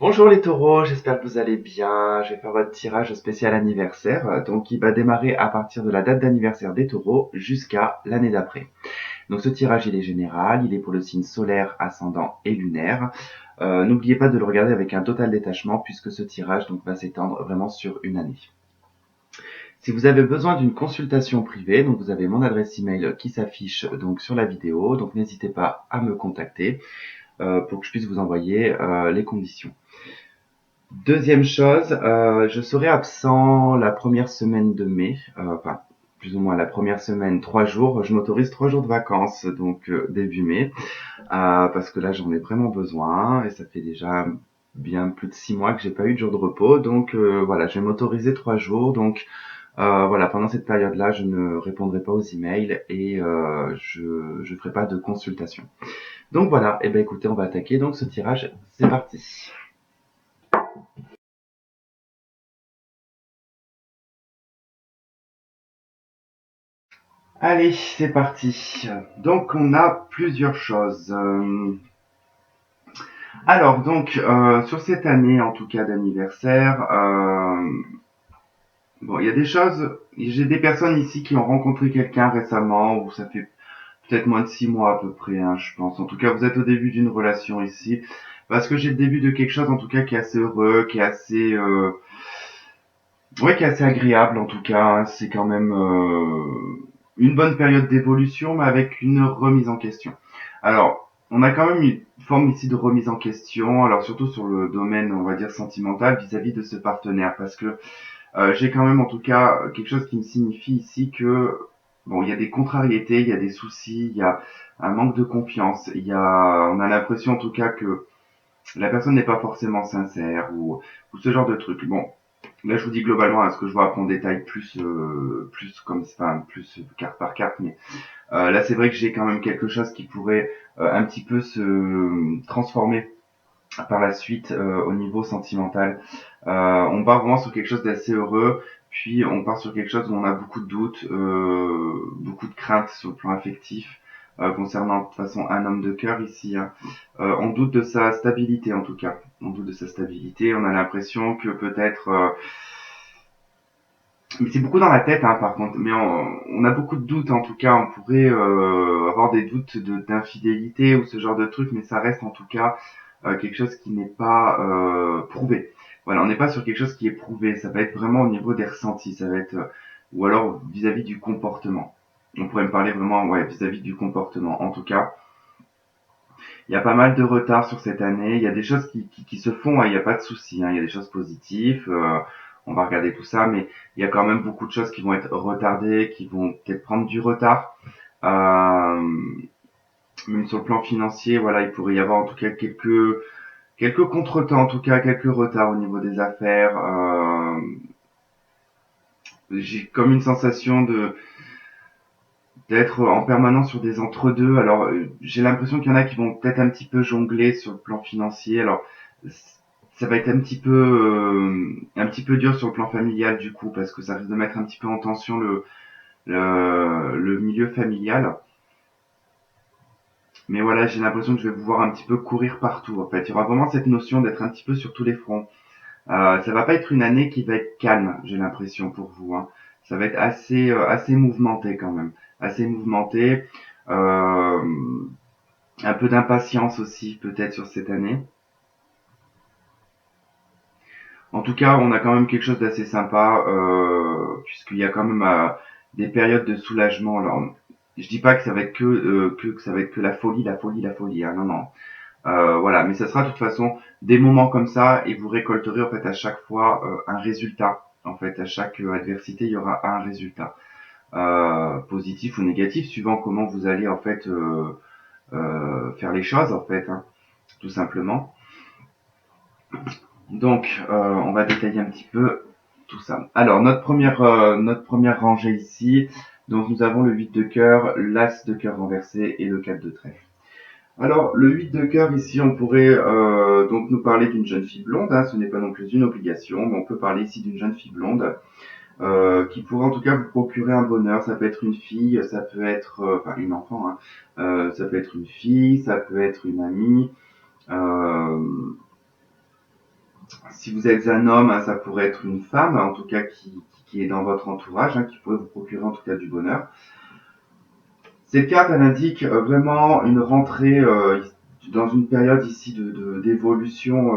Bonjour les taureaux, j'espère que vous allez bien. Je vais faire votre tirage spécial anniversaire, donc qui va démarrer à partir de la date d'anniversaire des taureaux jusqu'à l'année d'après. Donc ce tirage il est général, il est pour le signe solaire, ascendant et lunaire. N'oubliez pas de le regarder avec un total détachement puisque ce tirage donc va s'étendre vraiment sur une année. Si vous avez besoin d'une consultation privée, donc vous avez mon adresse email qui s'affiche donc sur la vidéo, donc n'hésitez pas à me contacter pour que je puisse vous envoyer les conditions. Deuxième chose, je serai absent la première semaine de mai, enfin plus ou moins la première semaine, 3 jours. Je m'autorise 3 jours de vacances, donc début mai, parce que là j'en ai vraiment besoin et ça fait déjà bien plus de 6 mois que j'ai pas eu de jour de repos. Donc voilà, je vais m'autoriser 3 jours. Donc voilà, pendant cette période-là, je ne répondrai pas aux emails et je ferai pas de consultation. Donc voilà, et ben écoutez, on va attaquer donc ce tirage. C'est parti. Allez, c'est parti. Donc, on a plusieurs choses. Alors, donc, sur cette année, en tout cas d'anniversaire, bon, il y a des choses. J'ai des personnes ici qui ont rencontré quelqu'un récemment, ou ça fait peut-être moins de 6 mois à peu près, hein, je pense. En tout cas, vous êtes au début d'une relation ici, parce que j'ai le début de quelque chose, en tout cas, qui est assez heureux, qui est assez, ouais, qui est assez agréable, en tout cas. Hein. C'est quand même une bonne période d'évolution, mais avec une remise en question. Alors, on a quand même une forme ici de remise en question, alors surtout sur le domaine, on va dire, sentimental vis-à-vis de ce partenaire, parce que j'ai quand même en tout cas quelque chose qui me signifie ici que, bon, il y a des contrariétés, il y a des soucis, il y a un manque de confiance, on a l'impression en tout cas que la personne n'est pas forcément sincère, ou ce genre de truc. Bon, là, je vous dis globalement, ce que je vois après en détail plus comme, enfin, plus carte par carte, mais là, c'est vrai que j'ai quand même quelque chose qui pourrait un petit peu se transformer par la suite au niveau sentimental. On part vraiment sur quelque chose d'assez heureux, puis on part sur quelque chose où on a beaucoup de doutes, beaucoup de craintes sur le plan affectif. Concernant de toute façon un homme de cœur ici, hein. On doute de sa stabilité en tout cas. On doute de sa stabilité. On a l'impression que peut-être mais c'est beaucoup dans la tête, hein, par contre. Mais on a beaucoup de doutes, en tout cas. On pourrait avoir des doutes d'infidélité ou ce genre de truc, mais ça reste en tout cas quelque chose qui n'est pas prouvé. Voilà, on n'est pas sur quelque chose qui est prouvé. Ça va être vraiment au niveau des ressentis. Ça va être ou alors vis-à-vis du comportement. On pourrait me parler vraiment, ouais, vis-à-vis du comportement. En tout cas, il y a pas mal de retard sur cette année. Il y a des choses qui se font, hein, il n'y a pas de souci. Hein, il y a des choses positives. On va regarder tout ça, mais il y a quand même beaucoup de choses qui vont être retardées, qui vont peut-être prendre du retard. Euh, Même sur le plan financier, voilà, il pourrait y avoir en tout cas quelques contretemps, en tout cas quelques retards au niveau des affaires. J'ai comme une sensation d'être en permanence sur des entre-deux. Alors, j'ai l'impression qu'il y en a qui vont peut-être un petit peu jongler sur le plan financier. Alors, ça va être un petit peu dur sur le plan familial du coup, parce que ça risque de mettre un petit peu en tension le milieu familial. Mais voilà, j'ai l'impression que je vais vous voir un petit peu courir partout. En fait, il y aura vraiment cette notion d'être un petit peu sur tous les fronts. Ça va pas être une année qui va être calme, j'ai l'impression pour vous. Hein. Ça va être assez mouvementé quand même, assez mouvementé. Euh, un peu d'impatience aussi peut-être sur cette année. En tout cas, on a quand même quelque chose d'assez sympa, puisqu'il y a quand même des périodes de soulagement. Alors, je dis pas que ça va être que ça va être que la folie, la folie, la folie. Hein, non, non. Voilà, mais ça sera de toute façon des moments comme ça, et vous récolterez en fait à chaque fois un résultat. En fait, à chaque adversité, il y aura un résultat, positif ou négatif, suivant comment vous allez en fait faire les choses en fait, hein, tout simplement. Donc, on va détailler un petit peu tout ça. Alors, notre première rangée ici, donc nous avons le 8 de cœur, l'As de cœur renversé et le 4 de trèfle. Alors, le 8 de cœur ici, on pourrait donc nous parler d'une jeune fille blonde, hein, ce n'est pas non plus une obligation, mais on peut parler ici d'une jeune fille blonde qui pourrait en tout cas vous procurer un bonheur. Ça peut être une fille, ça peut être, enfin une enfant, hein, ça peut être une fille, ça peut être une amie, euh, Si vous êtes un homme, hein, ça pourrait être une femme, en tout cas qui est dans votre entourage, hein, qui pourrait vous procurer en tout cas du bonheur. Cette carte, elle indique vraiment une rentrée dans une période ici d'évolution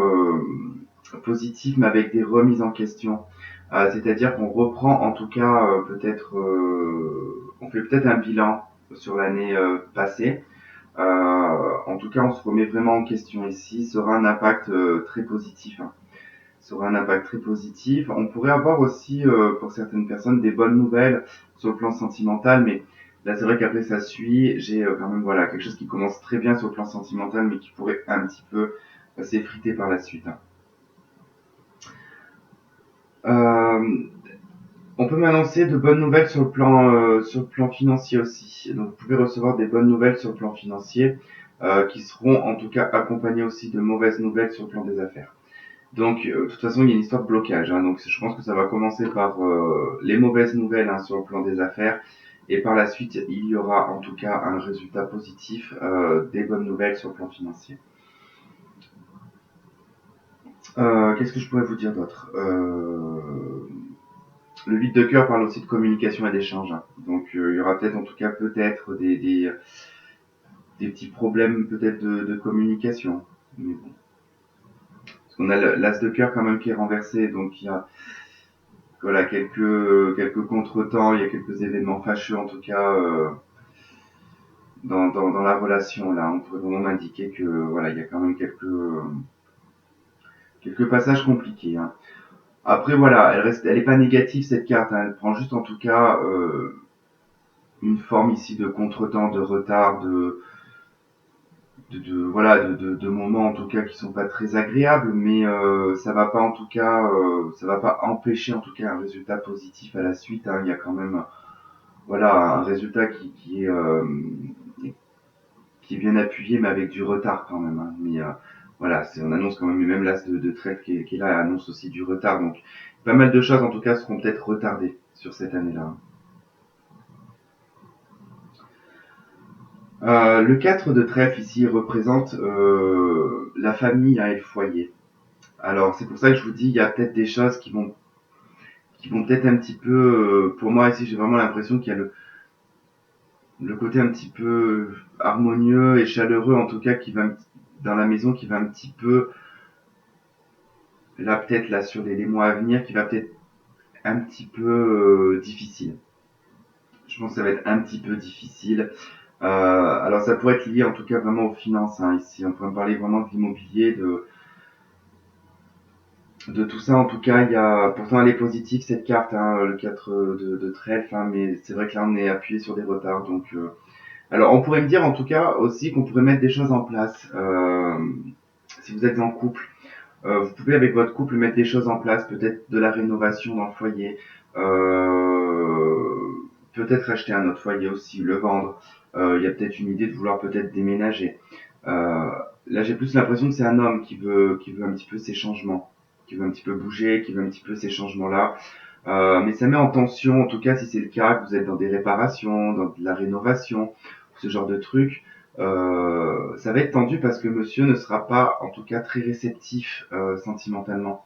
positive, mais avec des remises en question. C'est-à-dire qu'on reprend en tout cas on fait peut-être un bilan sur l'année passée. En tout cas, on se remet vraiment en question ici. Ça aura un impact très positif, hein. Ça aura un impact très positif. On pourrait avoir aussi, pour certaines personnes, des bonnes nouvelles sur le plan sentimental, mais là, c'est vrai qu'après ça suit. J'ai quand même voilà quelque chose qui commence très bien sur le plan sentimental, mais qui pourrait un petit peu s'effriter par la suite, hein. Euh, on peut m'annoncer de bonnes nouvelles sur le plan financier aussi. Donc, vous pouvez recevoir des bonnes nouvelles sur le plan financier, qui seront en tout cas accompagnées aussi de mauvaises nouvelles sur le plan des affaires. Donc, de toute façon, il y a une histoire de blocage, hein. Donc, je pense que ça va commencer par les mauvaises nouvelles, hein, sur le plan des affaires. Et par la suite, il y aura en tout cas un résultat positif, des bonnes nouvelles sur le plan financier. Qu'est-ce que je pourrais vous dire d'autre? Le 8 de cœur parle aussi de communication et d'échange, hein. Donc, il y aura peut-être, en tout cas, peut-être des petits problèmes peut-être de communication. Mais bon. Parce qu'on a l'as de cœur quand même qui est renversé, donc il y a voilà quelques contretemps, il y a quelques événements fâcheux en tout cas dans la relation là. On pourrait vraiment indiquer que voilà il y a quand même quelques passages compliqués, hein. Après voilà, elle est pas négative cette carte, hein. Elle prend juste en tout cas une forme ici de contretemps, de retard, de moments en tout cas qui sont pas très agréables, mais ça va pas en tout cas, ça va pas empêcher en tout cas un résultat positif à la suite, hein. Il y a quand même voilà un résultat qui est bien appuyé, mais avec du retard quand même, hein. Mais voilà, on annonce quand même, même l'as de trèfle qui est là annonce aussi du retard, donc pas mal de choses en tout cas seront peut-être retardées sur cette année-là. Le 4 de trèfle ici représente la famille, hein, et le foyer. Alors c'est pour ça que je vous dis, il y a peut-être des choses qui vont peut-être un petit peu, pour moi ici j'ai vraiment l'impression qu'il y a le côté un petit peu harmonieux et chaleureux en tout cas dans la maison qui va un petit peu, là peut-être là sur les mois à venir, qui va peut-être un petit peu difficile. Je pense que ça va être un petit peu difficile. Alors ça pourrait être lié en tout cas vraiment aux finances, hein, ici. On pourrait parler vraiment de l'immobilier, de tout ça. En tout cas, il y a pourtant elle est positive cette carte, hein, le 4 de trèfle, hein, mais c'est vrai que là on est appuyé sur des retards. Donc, alors on pourrait me dire en tout cas aussi qu'on pourrait mettre des choses en place. Si vous êtes en couple, vous pouvez avec votre couple mettre des choses en place, peut-être de la rénovation dans le foyer, peut-être acheter un autre foyer aussi, le vendre. Il y a peut-être une idée de vouloir peut-être déménager. Euh, Là, j'ai plus l'impression que c'est un homme qui veut un petit peu ces changements, qui veut un petit peu bouger, qui veut un petit peu ces changements-là. Mais ça met en tension, en tout cas si c'est le cas, que vous êtes dans des réparations, dans de la rénovation, ce genre de truc. Ça va être tendu parce que monsieur ne sera pas, en tout cas, très réceptif sentimentalement.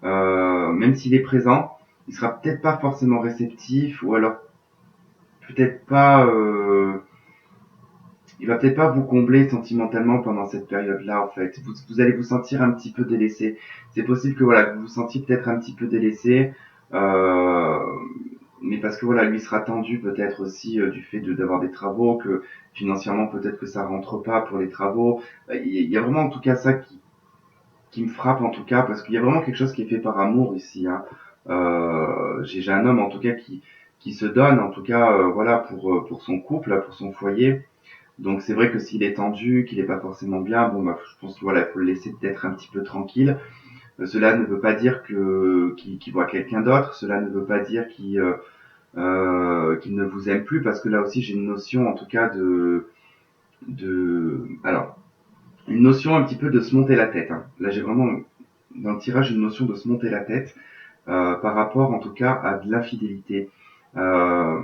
Même s'il est présent, il sera peut-être pas forcément réceptif, ou alors peut-être pas, il va peut-être pas vous combler sentimentalement pendant cette période-là, en fait. Vous allez vous sentir un petit peu délaissé. C'est possible que voilà, que vous vous sentiez peut-être un petit peu délaissé, euh, mais parce que voilà, lui sera tendu peut-être aussi du fait d'avoir des travaux, que financièrement peut-être que ça rentre pas pour les travaux. Il y a vraiment en tout cas ça qui me frappe en tout cas, parce qu'il y a vraiment quelque chose qui est fait par amour ici, hein. J'ai un homme en tout cas qui se donne en tout cas voilà pour son couple, pour son foyer. Donc c'est vrai que s'il est tendu, qu'il est pas forcément bien, bon bah je pense que voilà, faut le laisser peut-être un petit peu tranquille. Cela ne veut pas dire qu'il voit quelqu'un d'autre. Cela ne veut pas dire qu'il ne vous aime plus, parce que là aussi j'ai une notion en tout cas alors une notion un petit peu de se monter la tête, hein. Là j'ai vraiment dans le tirage une notion de se monter la tête par rapport en tout cas à de l'infidélité. Euh,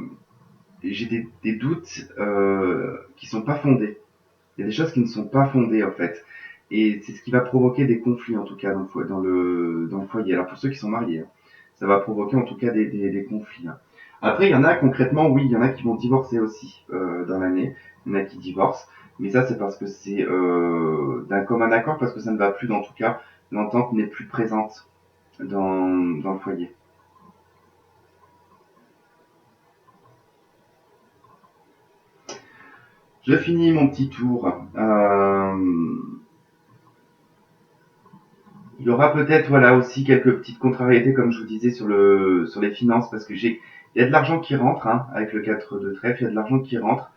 j'ai des doutes qui sont pas fondés. Il y a des choses qui ne sont pas fondées en fait. et c'est ce qui va provoquer des conflits en tout cas dans le foyer. Alors pour ceux qui sont mariés, hein, ça va provoquer en tout cas des conflits, hein. Après, il y en a concrètement, oui, il y en a qui vont divorcer aussi dans l'année. Il y en a qui divorcent, mais ça c'est parce que c'est d'un commun accord, parce que ça ne va plus, en tout cas, l'entente n'est plus présente dans le foyer. Je finis mon petit tour. Il y aura peut-être voilà aussi quelques petites contrariétés comme je vous disais sur les finances parce que il y a de l'argent qui rentre hein, avec le 4 de trèfle, il y a de l'argent qui rentre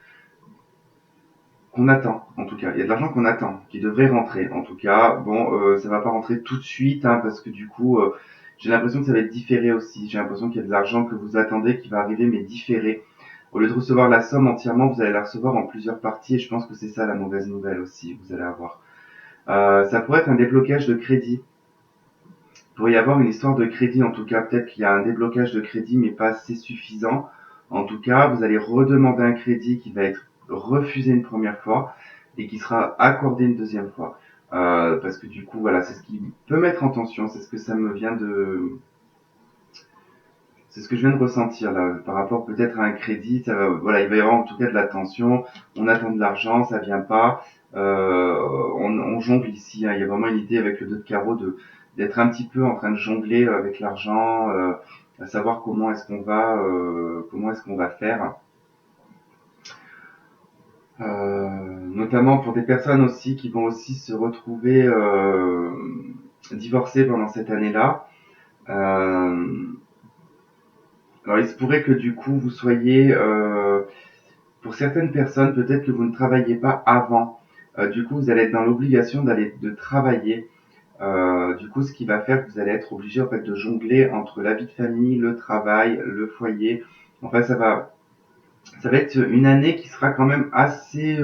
qu'on attend en tout cas, il y a de l'argent qu'on attend qui devrait rentrer en tout cas. Bon ça va pas rentrer tout de suite hein, parce que du coup j'ai l'impression que ça va être différé aussi. J'ai l'impression qu'il y a de l'argent que vous attendez qui va arriver mais différé. Au lieu de recevoir la somme entièrement, vous allez la recevoir en plusieurs parties et je pense que c'est ça la mauvaise nouvelle aussi que vous allez avoir. Ça pourrait être un déblocage de crédit. Il pourrait y avoir une histoire de crédit, en tout cas, peut-être qu'il y a un déblocage de crédit, mais pas assez suffisant. En tout cas, vous allez redemander un crédit qui va être refusé une première fois et qui sera accordé une deuxième fois. Parce que du coup, voilà, c'est ce qui peut mettre en tension, c'est ce que ça me vient de, c'est ce que je viens de ressentir là, par rapport peut-être à un crédit. Ça va, voilà, il va y avoir en tout cas de la tension. On attend de l'argent, ça vient pas. On jongle ici. Hein, il y a vraiment une idée avec le 2 de carreau de d'être un petit peu en train de jongler avec l'argent, à savoir comment est-ce qu'on va faire. Notamment pour des personnes aussi qui vont aussi se retrouver divorcées pendant cette année-là. Euh, alors il se pourrait que du coup vous soyez pour certaines personnes, peut-être que vous ne travaillez pas avant. Du coup, vous allez être dans l'obligation de travailler. Du coup, ce qui va faire que vous allez être obligé en fait de jongler entre la vie de famille, le travail, le foyer. Enfin, ça va être une année qui sera quand même assez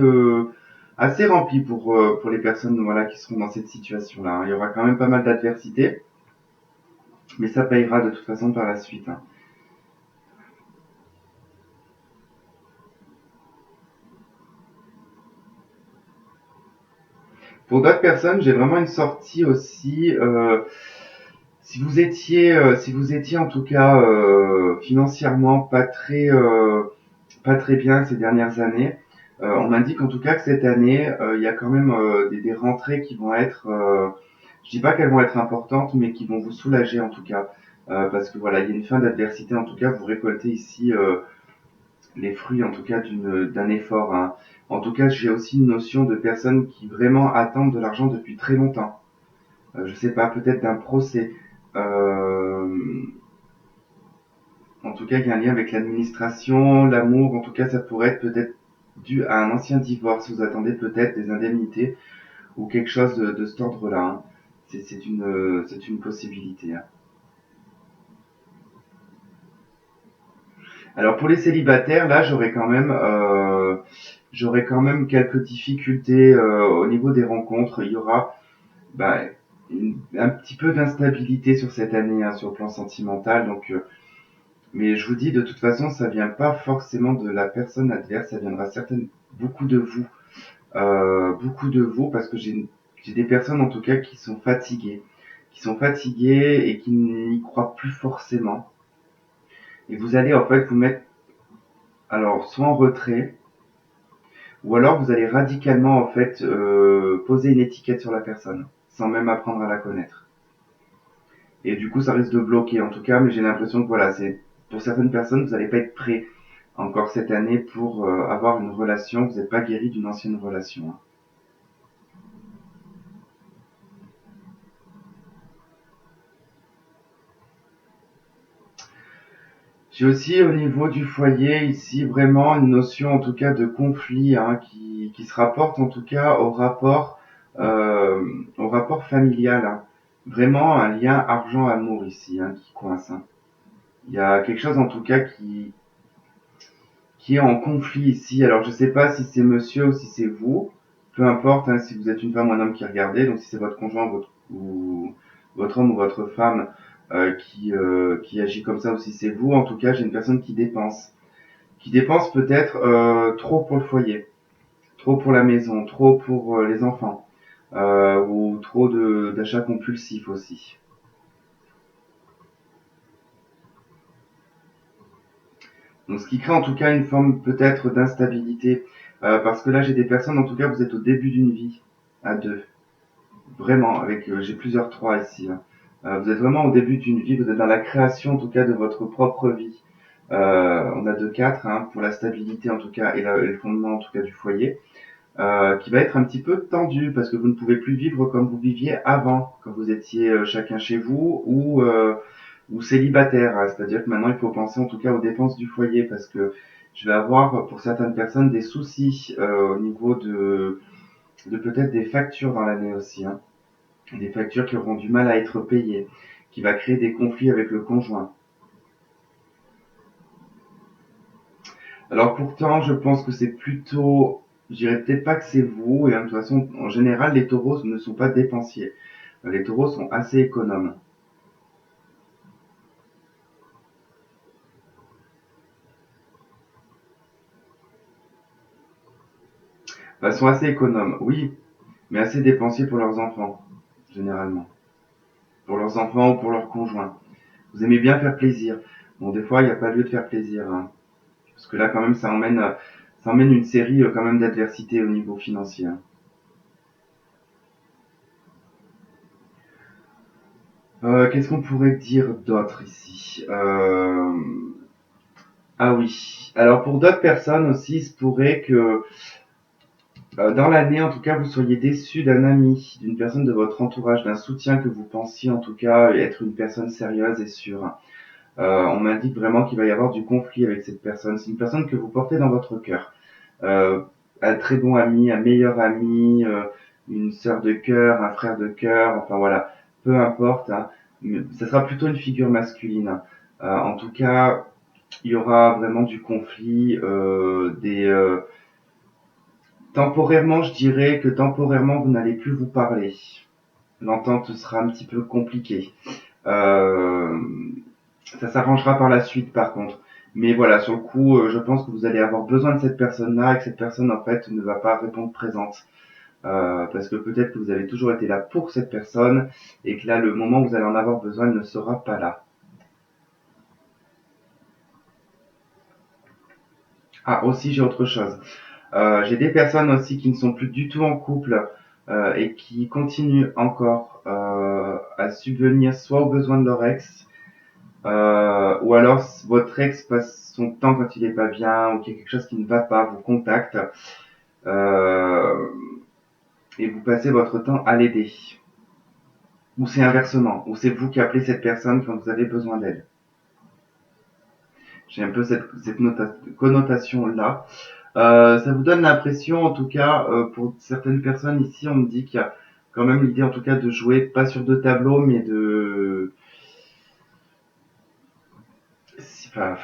remplie pour les personnes voilà qui seront dans cette situation-là, hein. Il y aura quand même pas mal d'adversité, mais ça payera de toute façon par la suite, hein. Pour d'autres personnes, j'ai vraiment une sortie aussi. Si vous étiez en tout cas financièrement pas très bien ces dernières années, on m'indique en tout cas que cette année, il y a quand même des rentrées qui vont être, je dis pas qu'elles vont être importantes, mais qui vont vous soulager en tout cas, parce que voilà, il y a une fin d'adversité en tout cas. Vous récoltez ici les fruits en tout cas d'un effort, hein. En tout cas, j'ai aussi une notion de personnes qui vraiment attendent de l'argent depuis très longtemps. Je sais pas, peut-être d'un procès. Euh, En tout cas, il y a un lien avec l'administration, l'amour. En tout cas, ça pourrait être peut-être dû à un ancien divorce. Vous attendez peut-être des indemnités ou quelque chose de cet ordre-là, hein. C'est une possibilité, hein. Alors pour les célibataires, là, j'aurais quand même quelques difficultés au niveau des rencontres. Il y aura bah, un petit peu d'instabilité sur cette année, hein, sur le plan sentimental. Donc mais je vous dis, de toute façon, ça vient pas forcément de la personne adverse, ça viendra certainement beaucoup de vous. Beaucoup de vous, parce que j'ai des personnes en tout cas qui sont fatiguées et qui n'y croient plus forcément. Et vous allez en fait vous mettre, alors soit en retrait, ou alors vous allez radicalement en fait poser une étiquette sur la personne, sans même apprendre à la connaître. Et du coup, ça risque de bloquer en tout cas, mais j'ai l'impression que voilà, c'est pour certaines personnes, vous n'allez pas être prêt encore cette année pour avoir une relation. Vous n'êtes pas guéri d'une ancienne relation, hein. J'ai aussi au niveau du foyer ici vraiment une notion en tout cas de conflit hein, qui se rapporte en tout cas euh, au rapport familial, hein. Vraiment un lien argent-amour ici hein, qui coince, hein. Il y a quelque chose en tout cas qui est en conflit ici. Alors je sais pas si c'est monsieur ou si c'est vous, peu importe hein, si vous êtes une femme ou un homme qui regardez, donc si c'est votre conjoint ou votre homme ou votre femme qui agit comme ça ou si c'est vous, en tout cas j'ai une personne qui dépense peut-être trop pour le foyer, trop pour la maison, trop pour les enfants. ou trop d'achats compulsifs aussi. Donc, ce qui crée en tout cas une forme peut-être d'instabilité, parce que là j'ai des personnes, en tout cas vous êtes au début d'une vie, à deux, vraiment, avec j'ai plusieurs trois ici, hein. Vous êtes vraiment au début d'une vie, vous êtes dans la création en tout cas de votre propre vie. On a deux quatre hein, pour la stabilité en tout cas et le fondement en tout cas du foyer, qui va être un petit peu tendu parce que vous ne pouvez plus vivre comme vous viviez avant, quand vous étiez chacun chez vous ou célibataire, hein. C'est-à-dire que maintenant il faut penser en tout cas aux dépenses du foyer parce que je vais avoir pour certaines personnes des soucis au niveau de peut-être des factures dans l'année aussi, hein. Des factures qui auront du mal à être payées, qui va créer des conflits avec le conjoint. Alors pourtant, je pense que c'est plutôt, je dirais peut-être pas que c'est vous, et de toute façon, en général, les taureaux ne sont pas dépensiers. Les taureaux sont assez économes. Enfin, ils sont assez économes, oui, mais assez dépensiers pour leurs enfants, généralement. Pour leurs enfants ou pour leurs conjoints. Vous aimez bien faire plaisir. Bon, des fois, il n'y a pas lieu de faire plaisir, hein. Parce que là, quand même, ça emmène une série quand même d'adversités au niveau financier, hein. Qu'est-ce qu'on pourrait dire d'autre ici? Ah oui. Alors pour d'autres personnes aussi, il se pourrait que dans l'année, en tout cas, vous soyez déçu d'un ami, d'une personne de votre entourage, d'un soutien que vous pensiez en tout cas être une personne sérieuse et sûre. On m'indique vraiment qu'il va y avoir du conflit avec cette personne. C'est une personne que vous portez dans votre cœur. Un très bon ami, un meilleur ami, une sœur de cœur, un frère de cœur, enfin voilà, peu importe, hein. Mais ça sera plutôt une figure masculine, hein. En tout cas, il y aura vraiment du conflit, temporairement, je dirais que temporairement, vous n'allez plus vous parler. L'entente sera un petit peu compliquée. Euh, Ça s'arrangera par la suite, par contre. Mais voilà, sur le coup, je pense que vous allez avoir besoin de cette personne-là et que cette personne, en fait, ne va pas répondre présente. Parce que peut-être que vous avez toujours été là pour cette personne et que là, le moment où vous allez en avoir besoin, elle ne sera pas là. Ah, aussi, j'ai autre chose. J'ai des personnes aussi qui ne sont plus du tout en couple et qui continuent encore à subvenir soit aux besoins de leur ex, ou alors votre ex passe son temps quand il est pas bien ou qu'il y a quelque chose qui ne va pas, vous contacte euh, et vous passez votre temps à l'aider. Ou c'est inversement, ou c'est vous qui appelez cette personne quand vous avez besoin d'aide. J'ai un peu cette connotation là. Ça vous donne l'impression, en tout cas, pour certaines personnes ici, on me dit qu'il y a quand même l'idée, en tout cas, de jouer pas sur deux tableaux, mais de, enfin,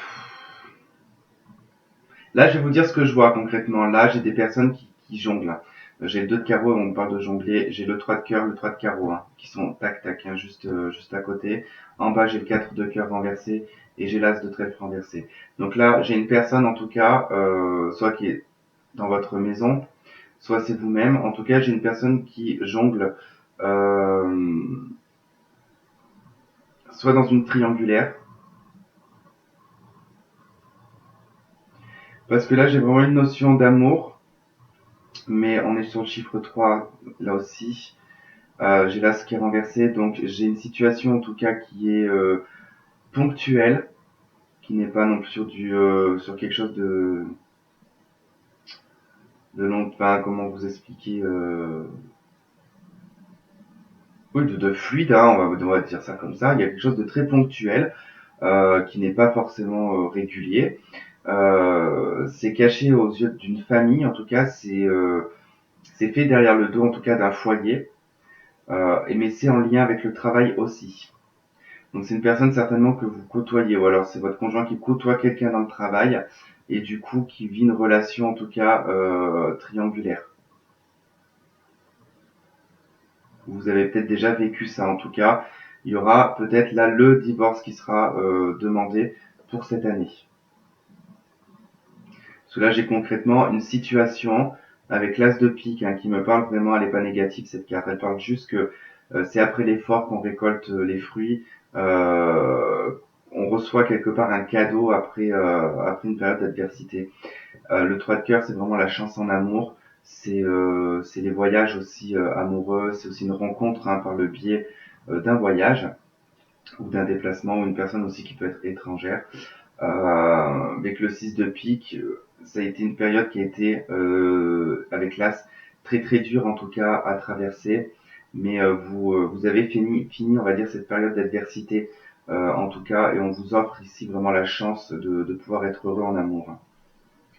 là, je vais vous dire ce que je vois concrètement. Là, j'ai des personnes qui jonglent, hein. J'ai le 2 de carreau, on parle de jongler. J'ai le 3 de cœur, le 3 de carreau, hein, qui sont tac tac, hein, juste à côté. En bas, j'ai le 4 de cœur renversé et j'ai l'as de trèfle renversé. Donc là, j'ai une personne en tout cas, soit qui est dans votre maison, soit c'est vous-même. En tout cas, j'ai une personne qui jongle, euh, soit dans une triangulaire, parce que là, j'ai vraiment une notion d'amour, mais on est sur le chiffre 3 là aussi. J'ai l'as qui est renversé, donc j'ai une situation en tout cas qui est ponctuelle, qui n'est pas non plus sur quelque chose de long, enfin, comment vous expliquer, oui, de fluide, hein, on va dire ça comme ça. Il y a quelque chose de très ponctuel, qui n'est pas forcément régulier. C'est caché aux yeux d'une famille, en tout cas, c'est fait derrière le dos, en tout cas, d'un foyer, mais c'est en lien avec le travail aussi. Donc c'est une personne certainement que vous côtoyez, ou alors c'est votre conjoint qui côtoie quelqu'un dans le travail, et du coup qui vit une relation en tout cas triangulaire. Vous avez peut-être déjà vécu ça en tout cas. Il y aura peut-être là le divorce qui sera demandé pour cette année. Parce que là j'ai concrètement une situation avec l'as de pique, hein, qui me parle vraiment, elle n'est pas négative cette carte, elle parle juste que c'est après l'effort qu'on récolte les fruits, euh, on reçoit quelque part un cadeau après une période d'adversité. Le 3 de cœur, c'est vraiment la chance en amour, c'est les voyages aussi amoureux, c'est aussi une rencontre, hein, par le biais d'un voyage ou d'un déplacement ou une personne aussi qui peut être étrangère. Avec le 6 de pique, ça a été une période qui a été, avec l'As, très très dure en tout cas à traverser. Mais vous avez fini, on va dire, cette période d'adversité, en tout cas, et on vous offre ici vraiment la chance de pouvoir être heureux en amour, hein,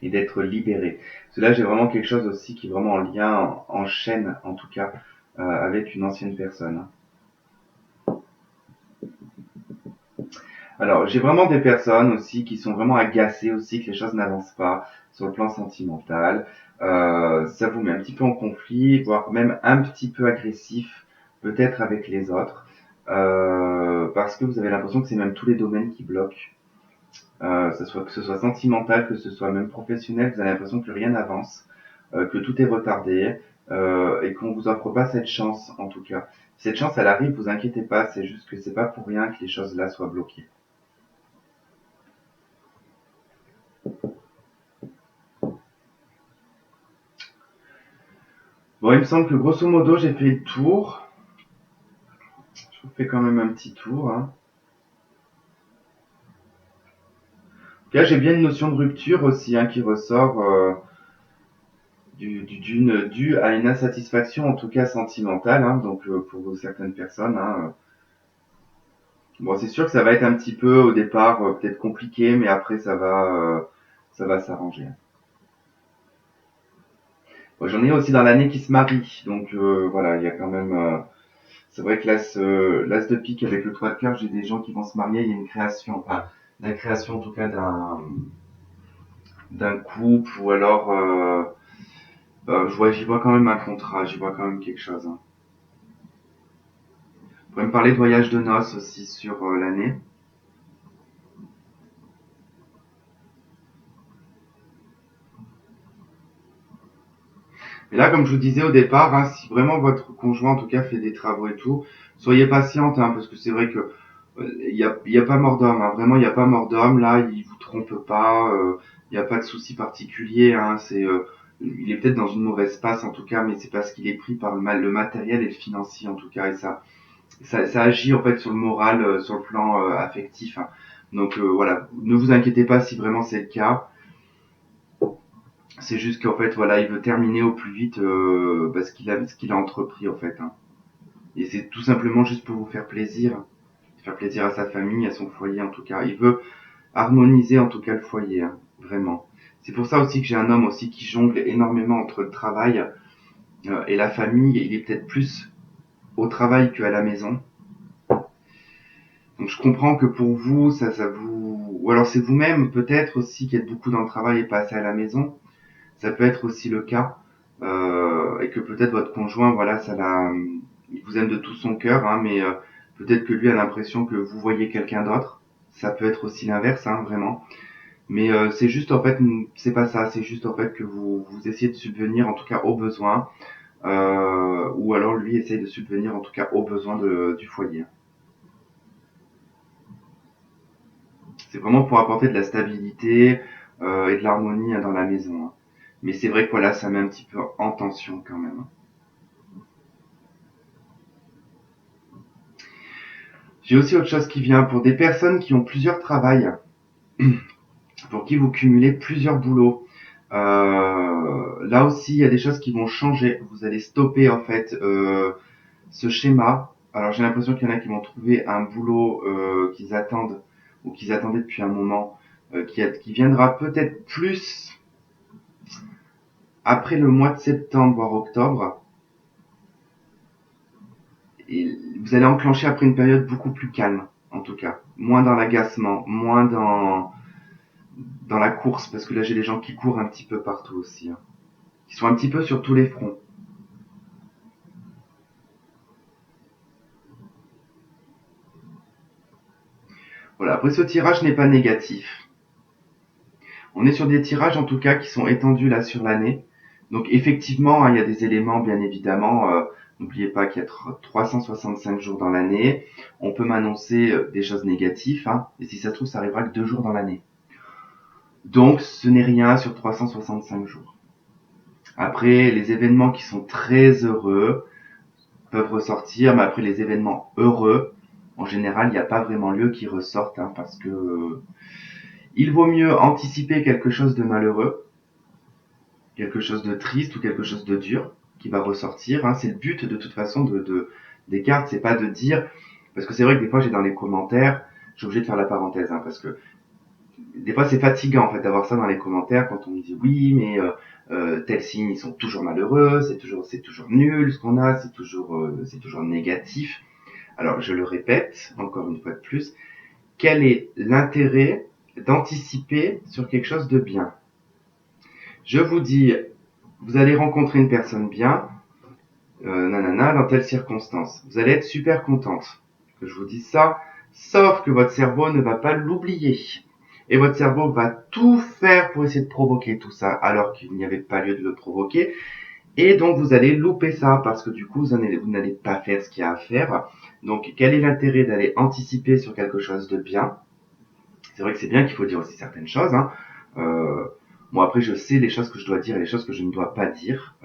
et d'être libéré. Parce que là, j'ai vraiment quelque chose aussi qui est vraiment en lien, en chaîne, en tout cas, avec une ancienne personne, hein. Alors, j'ai vraiment des personnes aussi qui sont vraiment agacées aussi que les choses n'avancent pas sur le plan sentimental. Ça vous met un petit peu en conflit, voire même un petit peu agressif, peut-être avec les autres, parce que vous avez l'impression que c'est même tous les domaines qui bloquent. Que ce soit sentimental, que ce soit même professionnel, vous avez l'impression que rien n'avance, que tout est retardé, et qu'on vous offre pas cette chance, en tout cas. Cette chance, elle arrive, vous inquiétez pas, c'est juste que c'est pas pour rien que les choses là soient bloquées. Bon, il me semble que grosso modo, j'ai fait le tour. Je vous fais quand même un petit tour, hein. Là, j'ai bien une notion de rupture aussi, hein, qui ressort, due à une insatisfaction, en tout cas sentimentale, hein, donc pour certaines personnes, hein. Bon, c'est sûr que ça va être un petit peu au départ peut-être compliqué, mais après ça va s'arranger. Bon, j'en ai aussi dans l'année qui se marie, donc voilà, il y a quand même. C'est vrai que l'as de pique avec le 3 de cœur, j'ai des gens qui vont se marier, il y a une création, enfin la création en tout cas d'un couple, ou alors j'y vois quand même un contrat, j'y vois quand même quelque chose, hein. On pourrait me parler de voyage de noces aussi sur l'année. Et là, comme je vous disais au départ, hein, si vraiment votre conjoint en tout cas fait des travaux et tout, soyez patiente, hein, parce que c'est vrai que il y a pas mort d'homme, hein, vraiment il y a pas mort d'homme, là il vous trompe pas, il y a pas de souci particulier, hein, il est peut-être dans une mauvaise passe en tout cas, mais c'est parce qu'il est pris par le matériel et le financier en tout cas, et ça agit en fait sur le moral, sur le plan affectif, hein. Donc voilà, ne vous inquiétez pas si vraiment c'est le cas. C'est juste qu'en fait voilà, il veut terminer au plus vite ce qu'il a entrepris en fait, hein. Et c'est tout simplement juste pour vous faire plaisir à sa famille, à son foyer en tout cas. Il veut harmoniser en tout cas le foyer, hein, vraiment. C'est pour ça aussi que j'ai un homme aussi qui jongle énormément entre le travail et la famille. Il est peut-être plus au travail qu'à la maison. Donc je comprends que pour vous, ça vous... Ou alors c'est vous-même peut-être aussi qui êtes beaucoup dans le travail et pas assez à la maison. Ça peut être aussi le cas. Et que peut-être votre conjoint, voilà, il vous aime de tout son cœur, hein, mais peut-être que lui a l'impression que vous voyez quelqu'un d'autre. Ça peut être aussi l'inverse, hein, vraiment. Mais c'est juste en fait, c'est pas ça. C'est juste en fait que vous essayez de subvenir en tout cas aux besoins, ou alors lui essaye de subvenir en tout cas aux besoins du foyer. C'est vraiment pour apporter de la stabilité et de l'harmonie, hein, dans la maison, hein. Mais c'est vrai que voilà, ça met un petit peu en tension quand même. J'ai aussi autre chose qui vient pour des personnes qui ont plusieurs travails, pour qui vous cumulez plusieurs boulots. Là aussi, il y a des choses qui vont changer. Vous allez stopper en fait ce schéma. Alors j'ai l'impression qu'il y en a qui vont trouver un boulot qu'ils attendent ou qu'ils attendaient depuis un moment, qui viendra peut-être plus après le mois de septembre voire octobre. Et vous allez enclencher après une période beaucoup plus calme, en tout cas. Moins dans l'agacement, moins dans la course, parce que là j'ai des gens qui courent un petit peu partout aussi, hein. Qui sont un petit peu sur tous les fronts. Voilà, après ce tirage n'est pas négatif. On est sur des tirages en tout cas qui sont étendus là sur l'année. Donc effectivement, hein, il y a des éléments, bien évidemment. N'oubliez pas qu'il y a 365 jours dans l'année. On peut m'annoncer des choses négatives, hein, et si ça se trouve, ça arrivera que 2 jours dans l'année. Donc ce n'est rien sur 365 jours. Après, les événements qui sont très heureux peuvent ressortir, mais après les événements heureux, en général, il n'y a pas vraiment lieu qu'ils ressortent, hein, parce que il vaut mieux anticiper quelque chose de malheureux, quelque chose de triste ou quelque chose de dur qui va ressortir. Hein. C'est le but de toute façon des cartes, c'est pas de dire, parce que c'est vrai que des fois j'ai dans les commentaires, j'ai obligé de faire la parenthèse, hein, parce que des fois c'est fatigant en fait d'avoir ça dans les commentaires quand on me dit oui mais tel signe ils sont toujours malheureux, c'est toujours nul ce qu'on a, c'est toujours négatif. Alors je le répète encore une fois de plus, quel est l'intérêt d'anticiper sur quelque chose de bien? Je vous dis, vous allez rencontrer une personne bien, nanana, dans telle circonstance. Vous allez être super contente que je vous dise ça, sauf que votre cerveau ne va pas l'oublier. Et votre cerveau va tout faire pour essayer de provoquer tout ça, alors qu'il n'y avait pas lieu de le provoquer. Et donc, vous allez louper ça, parce que du coup, vous n'allez pas faire ce qu'il y a à faire. Donc, quel est l'intérêt d'aller anticiper sur quelque chose de bien? C'est vrai que c'est bien qu'il faut dire aussi certaines choses, hein. Bon, après, je sais les choses que je dois dire et les choses que je ne dois pas dire.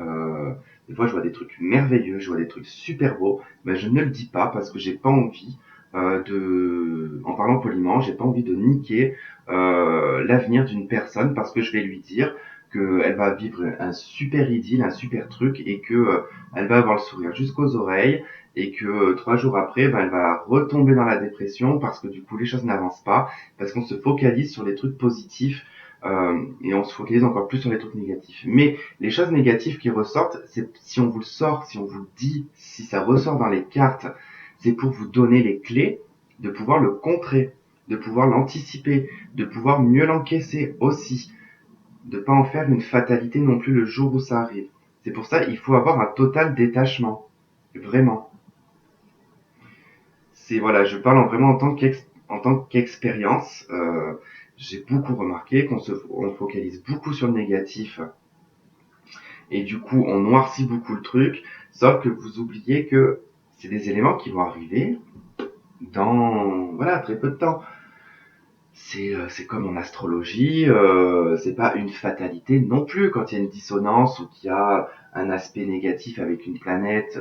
Des fois, je vois des trucs merveilleux, je vois des trucs super beaux, mais je ne le dis pas parce que j'ai pas envie en parlant poliment, j'ai pas envie de niquer l'avenir d'une personne parce que je vais lui dire qu'elle va vivre un super idylle, un super truc et que elle va avoir le sourire jusqu'aux oreilles et que 3 jours après, ben, elle va retomber dans la dépression parce que du coup les choses n'avancent pas, parce qu'on se focalise sur les trucs positifs et on se focalise encore plus sur les trucs négatifs. Mais les choses négatives qui ressortent, c'est si on vous le sort, si on vous le dit, si ça ressort dans les cartes, c'est pour vous donner les clés de pouvoir le contrer, de pouvoir l'anticiper, de pouvoir mieux l'encaisser aussi, de pas en faire une fatalité non plus le jour où ça arrive. C'est pour ça il faut avoir un total détachement, vraiment. C'est voilà, je parle vraiment en tant qu'expérience. J'ai beaucoup remarqué on focalise beaucoup sur le négatif et du coup on noircit beaucoup le truc, sauf que vous oubliez que c'est des éléments qui vont arriver dans voilà très peu de temps. C'est comme en astrologie, c'est pas une fatalité non plus quand il y a une dissonance ou qu'il y a un aspect négatif avec une planète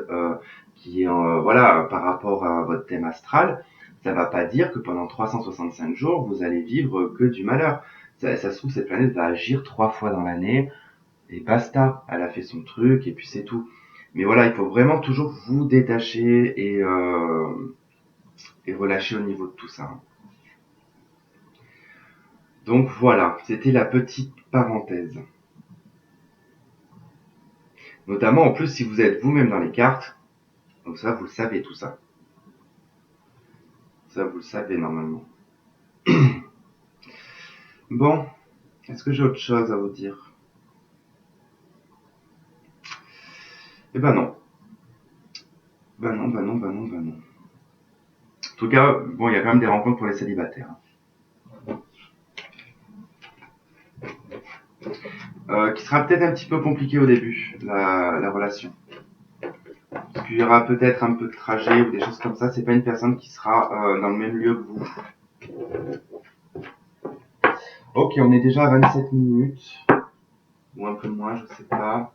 qui est voilà par rapport à votre thème astral. Ça va pas dire que pendant 365 jours vous allez vivre que du malheur. Ça se trouve cette planète va agir 3 fois dans l'année et basta. Elle a fait son truc et puis c'est tout. Mais voilà, il faut vraiment toujours vous détacher et relâcher au niveau de tout ça. Donc voilà, c'était la petite parenthèse. Notamment en plus si vous êtes vous-même dans les cartes, donc ça vous le savez tout ça. Ça vous le savez normalement. Bon, est-ce que j'ai autre chose à vous dire? Eh ben non. Ben non, ben non, ben non, ben non. En tout cas, bon, il y a quand même des rencontres pour les célibataires. Qui sera peut-être un petit peu compliqué au début, la relation. Parce qu'il y aura peut-être un peu de trajet ou des choses comme ça. C'est pas une personne qui sera dans le même lieu que vous. Ok, on est déjà à 27 minutes. Ou un peu moins, je sais pas.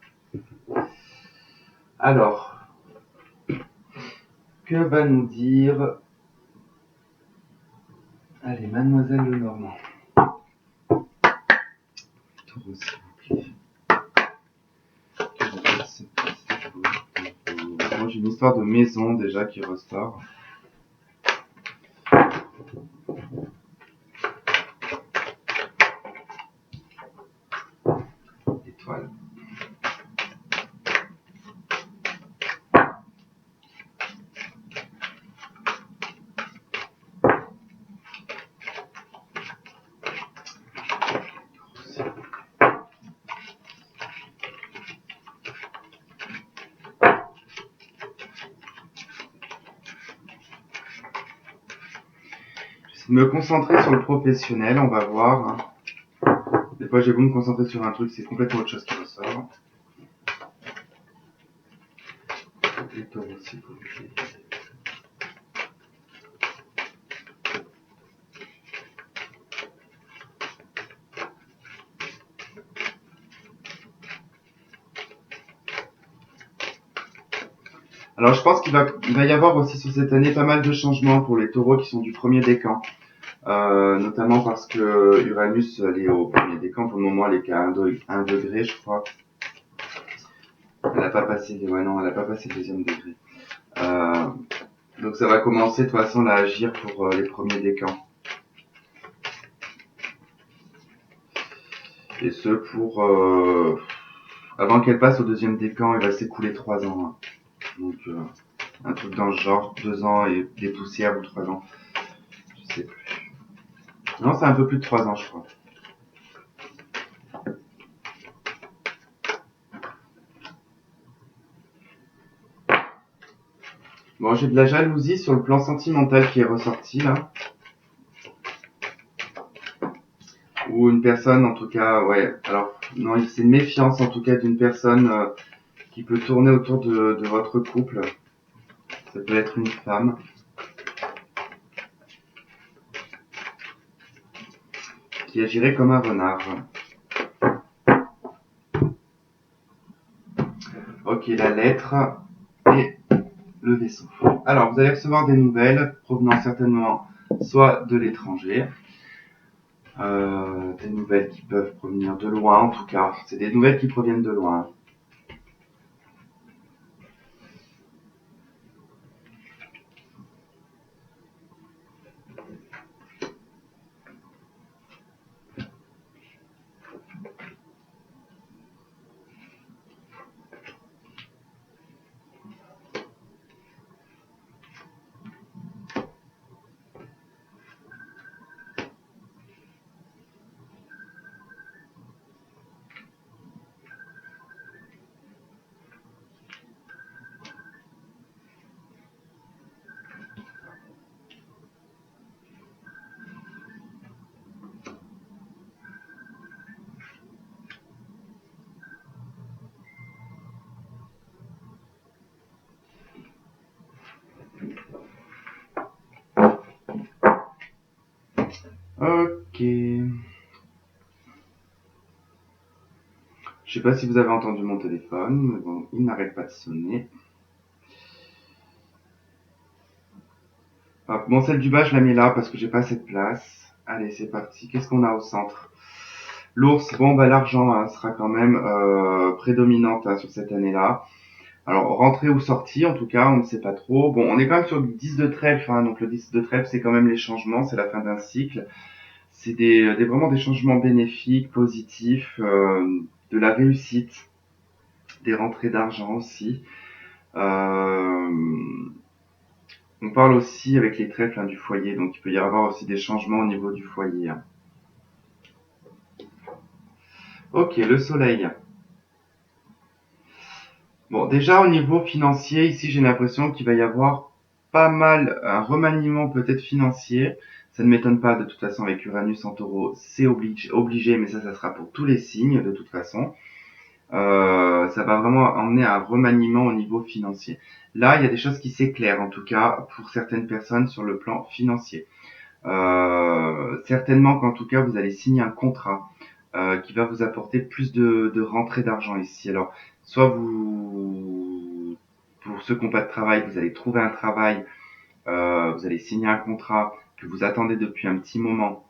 Alors, que va nous dire... Allez, Mademoiselle Lenormand. Taureau, s'il vous plaît. Moi, j'ai une histoire de maison déjà qui ressort. Étoile. Me concentrer sur le professionnel, on va voir. Des fois, j'ai beau me concentrer sur un truc, c'est complètement autre chose qui ressort. Alors je pense il va y avoir aussi sur cette année pas mal de changements pour les taureaux qui sont du premier décan. Notamment parce que Uranus, elle est au premier décan. Pour le moment, elle est qu'à 1 degré, je crois. Elle n'a pas passé, ouais, non, elle n'a pas passé le deuxième degré. Euh, donc ça va commencer de toute façon là, à agir pour les premiers décans. Et ce pour... avant qu'elle passe au deuxième décan, il va s'écouler 3 ans. Hein. Donc un truc dans le genre, 2 ans et des poussières ou 3 ans. Je sais plus. Non, c'est un peu plus de 3 ans, je crois. Bon, j'ai de la jalousie sur le plan sentimental qui est ressorti là. Ou une personne, en tout cas, ouais. Alors, non, c'est une méfiance, en tout cas, d'une personne qui peut tourner autour de votre couple. Ça peut être une femme. Qui agirait comme un renard. Ok, la lettre et le vaisseau. Alors, vous allez recevoir des nouvelles provenant certainement soit de l'étranger, des nouvelles qui peuvent provenir de loin, en tout cas. C'est des nouvelles qui proviennent de loin. Ok. Je sais pas si vous avez entendu mon téléphone, mais bon, il n'arrête pas de sonner. Hop, bon, celle du bas, je la mets là parce que j'ai pas assez de place. Allez, c'est parti. Qu'est-ce qu'on a au centre? L'ours, bon, bah l'argent hein, sera quand même prédominante hein, sur cette année-là. Alors, rentrée ou sortie, en tout cas, on ne sait pas trop. Bon, on est quand même sur le 10 de trèfle, hein, donc le 10 de trèfle, c'est quand même les changements, c'est la fin d'un cycle. C'est vraiment des changements bénéfiques, positifs, de la réussite, des rentrées d'argent aussi. Euh, On parle aussi avec les trèfles hein, du foyer, donc il peut y avoir aussi des changements au niveau du foyer. Hein. Ok, le soleil. Bon, déjà au niveau financier, ici j'ai l'impression qu'il va y avoir pas mal un remaniement peut-être financier. Ça ne m'étonne pas de toute façon avec Uranus en taureau, c'est obligé, mais ça sera pour tous les signes de toute façon. Ça va vraiment emmener à un remaniement au niveau financier. Là, il y a des choses qui s'éclairent en tout cas pour certaines personnes sur le plan financier. Certainement qu'en tout cas vous allez signer un contrat qui va vous apporter plus de rentrée d'argent ici. Alors, soit pour ceux qui n'ont pas de travail, vous allez trouver un travail, vous allez signer un contrat que vous attendez depuis un petit moment.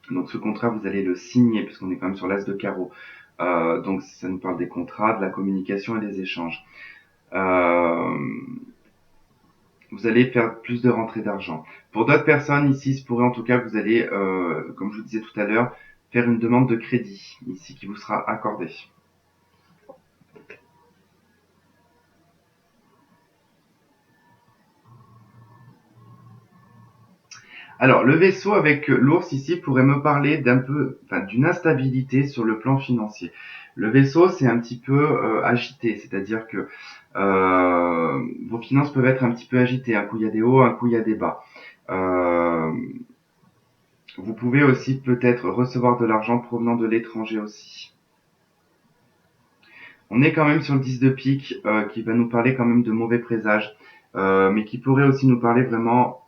Donc ce contrat, vous allez le signer, puisqu'on est quand même sur l'as de carreau. Donc ça nous parle des contrats, de la communication et des échanges. Euh, Vous allez faire plus de rentrées d'argent. Pour d'autres personnes, ici, il se pourrait en tout cas que vous allez, comme je vous disais tout à l'heure, faire une demande de crédit, ici, qui vous sera accordée. Alors, le vaisseau avec l'ours ici pourrait me parler d'une instabilité sur le plan financier. Le vaisseau, c'est un petit peu agité, c'est-à-dire que vos finances peuvent être un petit peu agitées. Un coup, il y a des hauts, un coup, il y a des bas. Euh, Vous pouvez aussi peut-être recevoir de l'argent provenant de l'étranger aussi. On est quand même sur le 10 de pique qui va nous parler quand même de mauvais présages, mais qui pourrait aussi nous parler vraiment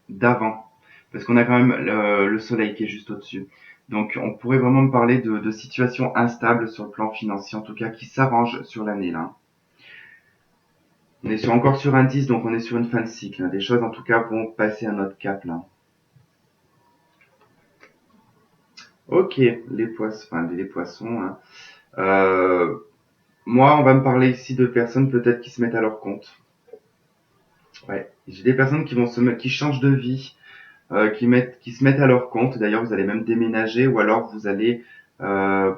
d'avant, parce qu'on a quand même le soleil qui est juste au-dessus. Donc on pourrait vraiment me parler de situations instables sur le plan financier, en tout cas qui s'arrangent sur l'année là. On est encore sur un 10, donc on est sur une fin de cycle, hein. Des choses, en tout cas, vont passer à notre cap, là. Ok, les poissons, enfin, les poissons, hein. Euh, Moi, on va me parler ici de personnes peut-être qui se mettent à leur compte. Ouais, j'ai des personnes qui vont qui changent de vie, qui se mettent à leur compte. D'ailleurs, vous allez même déménager ou alors vous allez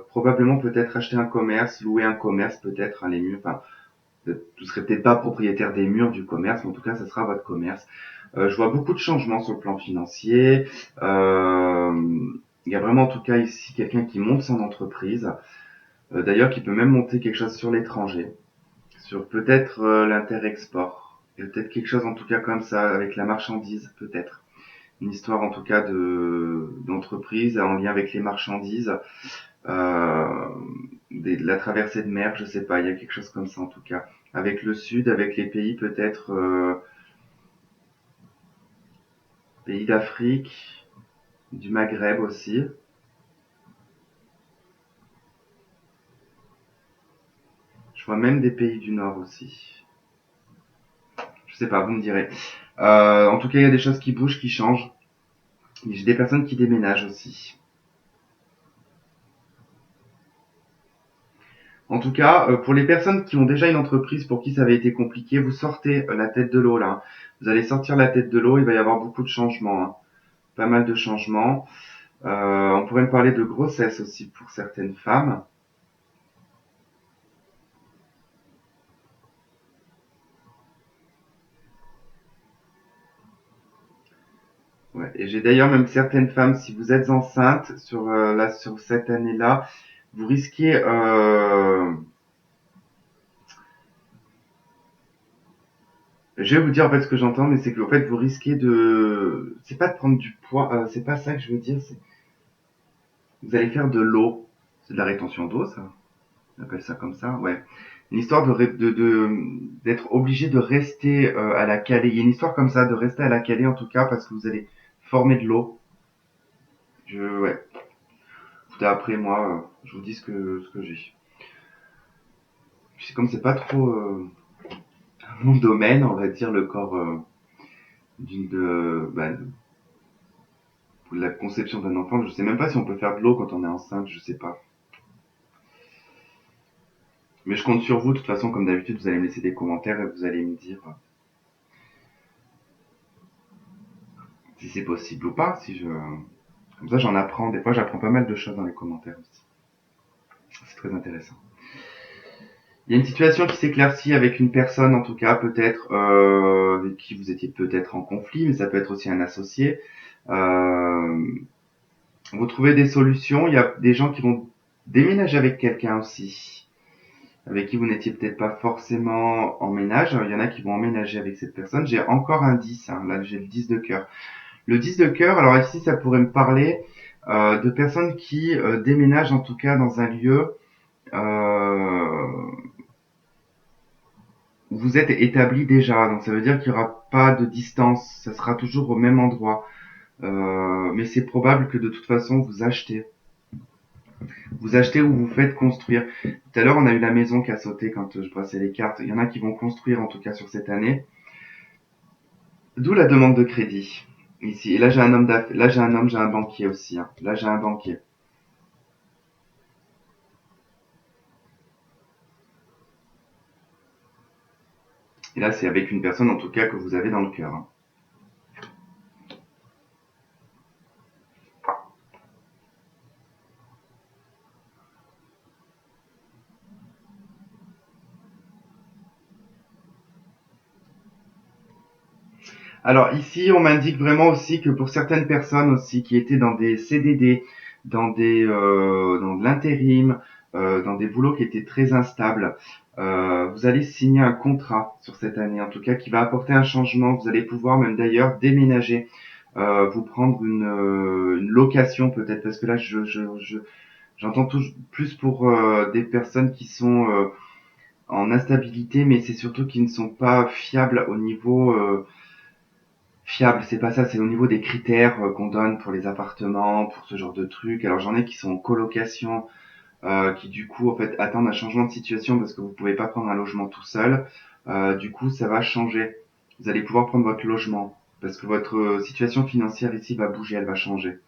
probablement peut-être acheter un commerce, louer un commerce peut-être, hein, les murs. Enfin, vous serez peut-être pas propriétaire des murs du commerce, mais en tout cas, ça sera votre commerce. Je vois beaucoup de changements sur le plan financier. Euh, il y a vraiment en tout cas ici quelqu'un qui monte son entreprise. D'ailleurs, qui peut même monter quelque chose sur l'étranger, sur peut-être l'inter-export. Il y a peut-être quelque chose en tout cas comme ça avec la marchandise, peut-être. Une histoire en tout cas d'entreprise en lien avec les marchandises, euh, de la traversée de mer, je sais pas, il y a quelque chose comme ça en tout cas. Avec le sud, avec les pays peut-être pays d'Afrique, du Maghreb aussi. Je vois même des pays du Nord aussi. Je sais pas, vous me direz. En tout cas, il y a des choses qui bougent, qui changent. J'ai des personnes qui déménagent aussi. En tout cas, pour les personnes qui ont déjà une entreprise pour qui ça avait été compliqué, vous sortez la tête de l'eau là. Vous allez sortir la tête de l'eau, il va y avoir beaucoup de changements, hein. Pas mal de changements. On pourrait me parler de grossesse aussi pour certaines femmes. Ouais. Et j'ai d'ailleurs même certaines femmes, si vous êtes enceinte sur sur cette année-là, vous risquez je vais vous dire en fait ce que j'entends, mais c'est qu'en fait vous risquez de, c'est pas de prendre du poids, c'est pas ça que je veux dire, c'est vous allez faire de l'eau, c'est de la rétention d'eau, ça, on appelle ça comme ça, ouais. Une histoire d'être obligé de rester à la calée. Il y a une histoire comme ça de rester à la calée en tout cas parce que vous allez former de l'eau. Ouais. Tout après moi, je vous dis ce que j'ai. Puis comme c'est pas trop mon domaine, on va dire le corps de la conception d'un enfant. Je sais même pas si on peut faire de l'eau quand on est enceinte, je sais pas. Mais je compte sur vous, de toute façon, comme d'habitude, vous allez me laisser des commentaires et vous allez me dire si c'est possible ou pas. Si je... Comme ça, j'en apprends. Des fois, j'apprends pas mal de choses dans les commentaires aussi. C'est très intéressant. Il y a une situation qui s'éclaircit avec une personne, en tout cas, peut-être, avec qui vous étiez peut-être en conflit, mais ça peut être aussi un associé. Euh, vous trouvez des solutions. Il y a des gens qui vont déménager avec quelqu'un aussi, avec qui vous n'étiez peut-être pas forcément en ménage. Il y en a qui vont emménager avec cette personne. J'ai encore un 10, hein. Là j'ai le 10 de cœur. Le 10 de cœur, alors ici ça pourrait me parler de personnes qui déménagent en tout cas dans un lieu euh, où vous êtes établi déjà. Donc ça veut dire qu'il n'y aura pas de distance, ça sera toujours au même endroit. Mais c'est probable que de toute façon vous achetez. Vous achetez ou vous faites construire. Tout à l'heure, on a eu la maison qui a sauté quand je brassais les cartes. Il y en a qui vont construire en tout cas sur cette année. D'où la demande de crédit. Ici. Et là, j'ai un homme d'affaires. Là, j'ai un banquier aussi, hein. Là, j'ai un banquier. Et là, c'est avec une personne en tout cas que vous avez dans le cœur, hein. Alors ici, on m'indique vraiment aussi que pour certaines personnes aussi qui étaient dans des CDD, dans de l'intérim, dans des boulots qui étaient très instables, vous allez signer un contrat sur cette année, en tout cas qui va apporter un changement. Vous allez pouvoir même d'ailleurs déménager, vous prendre une location peut-être, parce que là j'entends plus pour des personnes qui sont en instabilité, mais c'est surtout qui ne sont pas fiables au niveau fiable, c'est pas ça, c'est au niveau des critères qu'on donne pour les appartements, pour ce genre de trucs. Alors j'en ai qui sont en colocation, qui du coup en fait attendent un changement de situation parce que vous pouvez pas prendre un logement tout seul. Du coup, ça va changer. Vous allez pouvoir prendre votre logement parce que votre situation financière ici va bouger, elle va changer.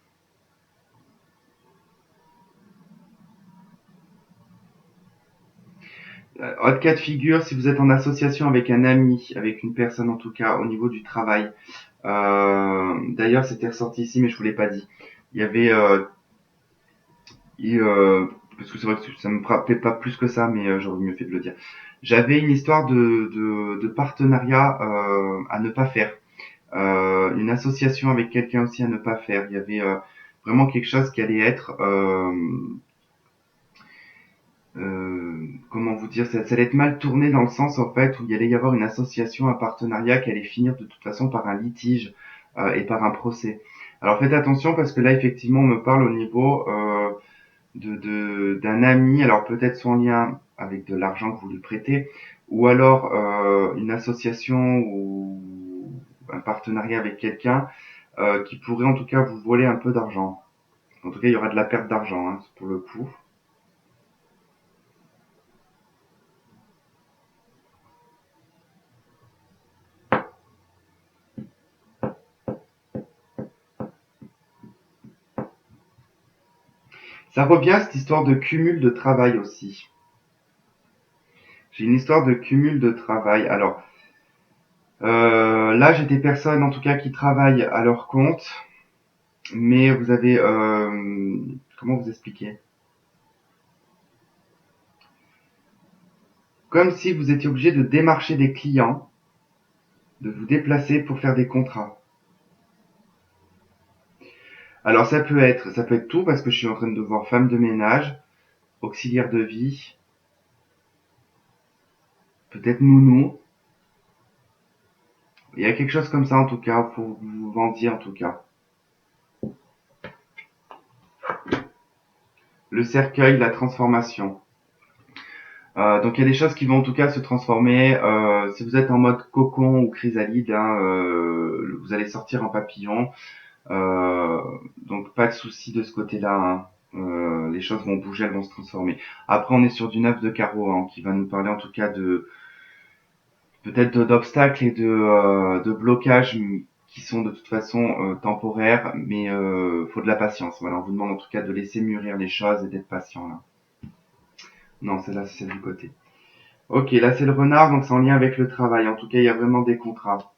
Autre cas de figure, si vous êtes en association avec un ami, avec une personne en tout cas au niveau du travail. D'ailleurs, c'était ressorti ici, mais je vous l'ai pas dit. Il y avait, et, parce que c'est vrai que ça me frappait pas plus que ça, mais j'aurais mieux fait de le dire. J'avais une histoire de partenariat à ne pas faire. Une association avec quelqu'un aussi à ne pas faire. Il y avait vraiment quelque chose qui allait être, comment vous dire, ça allait être mal tourné dans le sens en fait où il allait y avoir une association, un partenariat qui allait finir de toute façon par un litige et par un procès. Alors faites attention parce que là effectivement on me parle au niveau d'un ami, alors peut-être son lien avec de l'argent que vous lui prêtez, ou alors une association ou un partenariat avec quelqu'un qui pourrait en tout cas vous voler un peu d'argent. En tout cas, il y aura de la perte d'argent hein, pour le coup. Ça revient cette histoire de cumul de travail aussi. J'ai une histoire de cumul de travail. Alors là, j'ai des personnes en tout cas qui travaillent à leur compte, mais vous avez comment vous expliquer? Comme si vous étiez obligé de démarcher des clients, de vous déplacer pour faire des contrats. Alors ça peut être tout parce que je suis en train de voir femme de ménage, auxiliaire de vie, peut-être nounou. Il y a quelque chose comme ça en tout cas, pour vous vendiez en tout cas. Le cercueil, la transformation. Donc il y a des choses qui vont en tout cas se transformer. Si vous êtes en mode cocon ou chrysalide, hein, vous allez sortir en papillon. Euh, donc pas de souci de ce côté-là. Hein. Les choses vont bouger, elles vont se transformer. Après, on est sur du 9 de carreau hein, qui va nous parler en tout cas de peut-être d'obstacles et de blocages qui sont de toute façon temporaires, mais faut de la patience. Voilà, on vous demande en tout cas de laisser mûrir les choses et d'être patient là. Non, celle-là, c'est celle du côté. Ok, là c'est le renard, donc c'est en lien avec le travail. En tout cas, il y a vraiment des contrats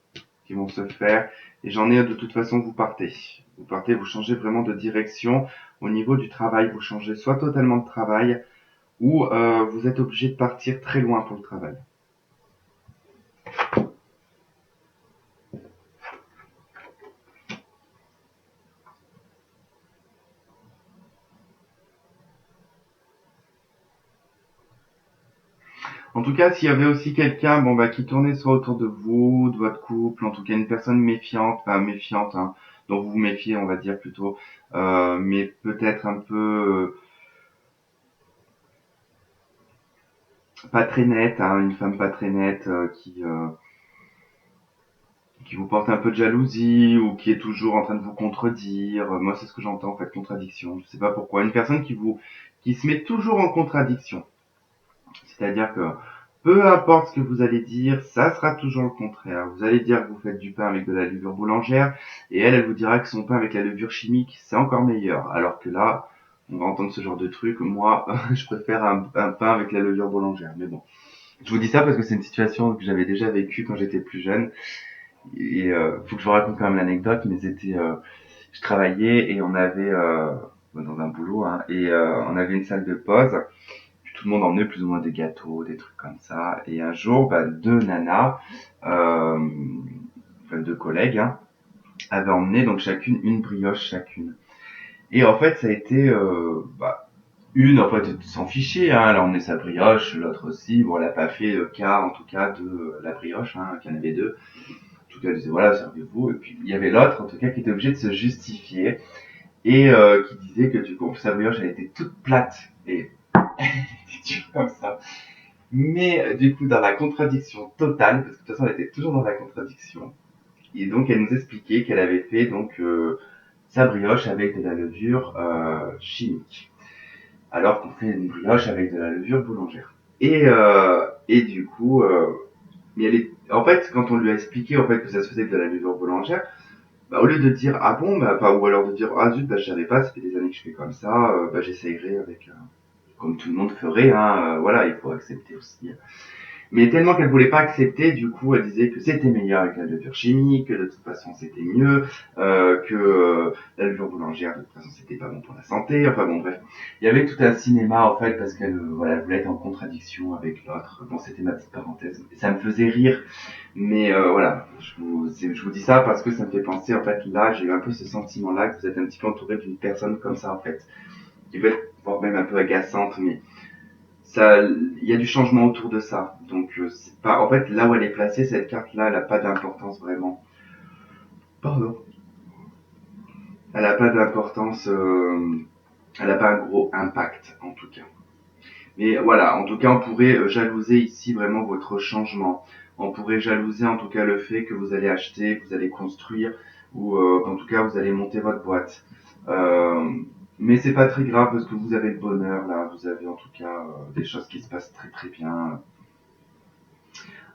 qui vont se faire. Et j'en ai de toute façon, vous partez. Vous partez, vous changez vraiment de direction. Au niveau du travail, vous changez soit totalement de travail, ou vous êtes obligé de partir très loin pour le travail. En tout cas, s'il y avait aussi quelqu'un, bon bah, qui tournait soit autour de vous, de votre couple, en tout cas une personne méfiante, enfin méfiante, hein, dont vous vous méfiez, on va dire plutôt, mais peut-être un peu pas très nette, hein, une femme pas très nette qui vous porte un peu de jalousie ou qui est toujours en train de vous contredire. Moi, c'est ce que j'entends en fait, contradiction. Je sais pas pourquoi. Une personne qui se met toujours en contradiction. C'est-à-dire que peu importe ce que vous allez dire, ça sera toujours le contraire. Vous allez dire que vous faites du pain avec de la levure boulangère et elle vous dira que son pain avec la levure chimique, c'est encore meilleur. Alors que là, on va entendre ce genre de truc. Moi, je préfère un pain avec la levure boulangère. Mais bon, je vous dis ça parce que c'est une situation que j'avais déjà vécue quand j'étais plus jeune. Et faut que je vous raconte quand même l'anecdote, mais c'était, je travaillais et on avait dans un boulot, hein, et on avait une salle de pause. Puis tout le monde emmenait plus ou moins des gâteaux, des trucs comme ça. Et un jour, bah, deux nanas, enfin deux collègues, hein, avaient emmené donc chacune une brioche chacune. Et en fait, ça a été bah, une en fait s'en fichait, hein, elle a emmené sa brioche, l'autre aussi. Bon, elle a pas fait cas en tout cas de la brioche, hein, qu'il y en avait deux. En tout cas, elle disait voilà, servez-vous. Et puis il y avait l'autre, en tout cas, qui était obligé de se justifier et qui disait que du coup sa brioche elle était toute plate et comme ça. Mais du coup, dans la contradiction totale, parce que de toute façon, elle était toujours dans la contradiction. Et donc, elle nous expliquait qu'elle avait fait donc sa brioche avec de la levure chimique. alors qu'on fait une brioche avec de la levure boulangère. Et du coup, mais en fait, quand on lui a expliqué en fait que ça se faisait avec de la levure boulangère, bah, au lieu de dire ah bon, bah, ou alors de dire ah zut, bah, je savais pas, ça fait des années que je fais comme ça, bah, j'essayerai avec, comme tout le monde ferait, hein, voilà, il faut accepter aussi. Mais tellement qu'elle voulait pas accepter, du coup, elle disait que c'était meilleur avec la levure chimique, que de toute façon c'était mieux, que la levure boulangère, de toute façon c'était pas bon pour la santé. Enfin bon, bref, il y avait tout un cinéma en fait parce qu'elle, voilà, elle voulait être en contradiction avec l'autre. Bon, c'était ma petite parenthèse. Ça me faisait rire, mais voilà, je vous dis ça parce que ça me fait penser en fait là, j'ai eu un peu ce sentiment-là que vous êtes un petit peu entouré d'une personne comme ça en fait, qui peut être voire même un peu agaçante, mais ça, il y a du changement autour de ça. Donc c'est pas, en fait, là où elle est placée, cette carte-là, elle a pas d'importance vraiment. Pardon. Elle a pas d'importance, elle a pas un gros impact en tout cas. Mais voilà, en tout cas, on pourrait jalouser ici vraiment votre changement. On pourrait jalouser en tout cas le fait que vous allez acheter, que vous allez construire, ou qu'en tout cas vous allez monter votre boîte. Euh, mais c'est pas très grave parce que vous avez le bonheur là, vous avez en tout cas des choses qui se passent très très bien.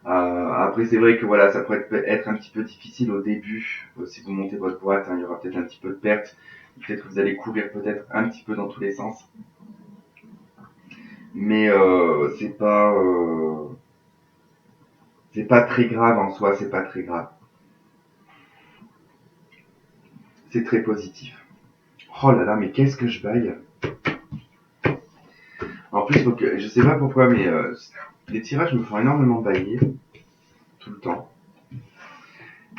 Après, c'est vrai que voilà, ça pourrait être un petit peu difficile au début. Si vous montez votre boîte, hein, il y aura peut-être un petit peu de perte. Peut-être que vous allez courir peut-être un petit peu dans tous les sens. Mais c'est pas très grave en soi, c'est pas très grave. C'est très positif. Oh là là, mais qu'est-ce que je baille. En plus, faut que, je sais pas pourquoi, mais les tirages me font énormément bailler tout le temps.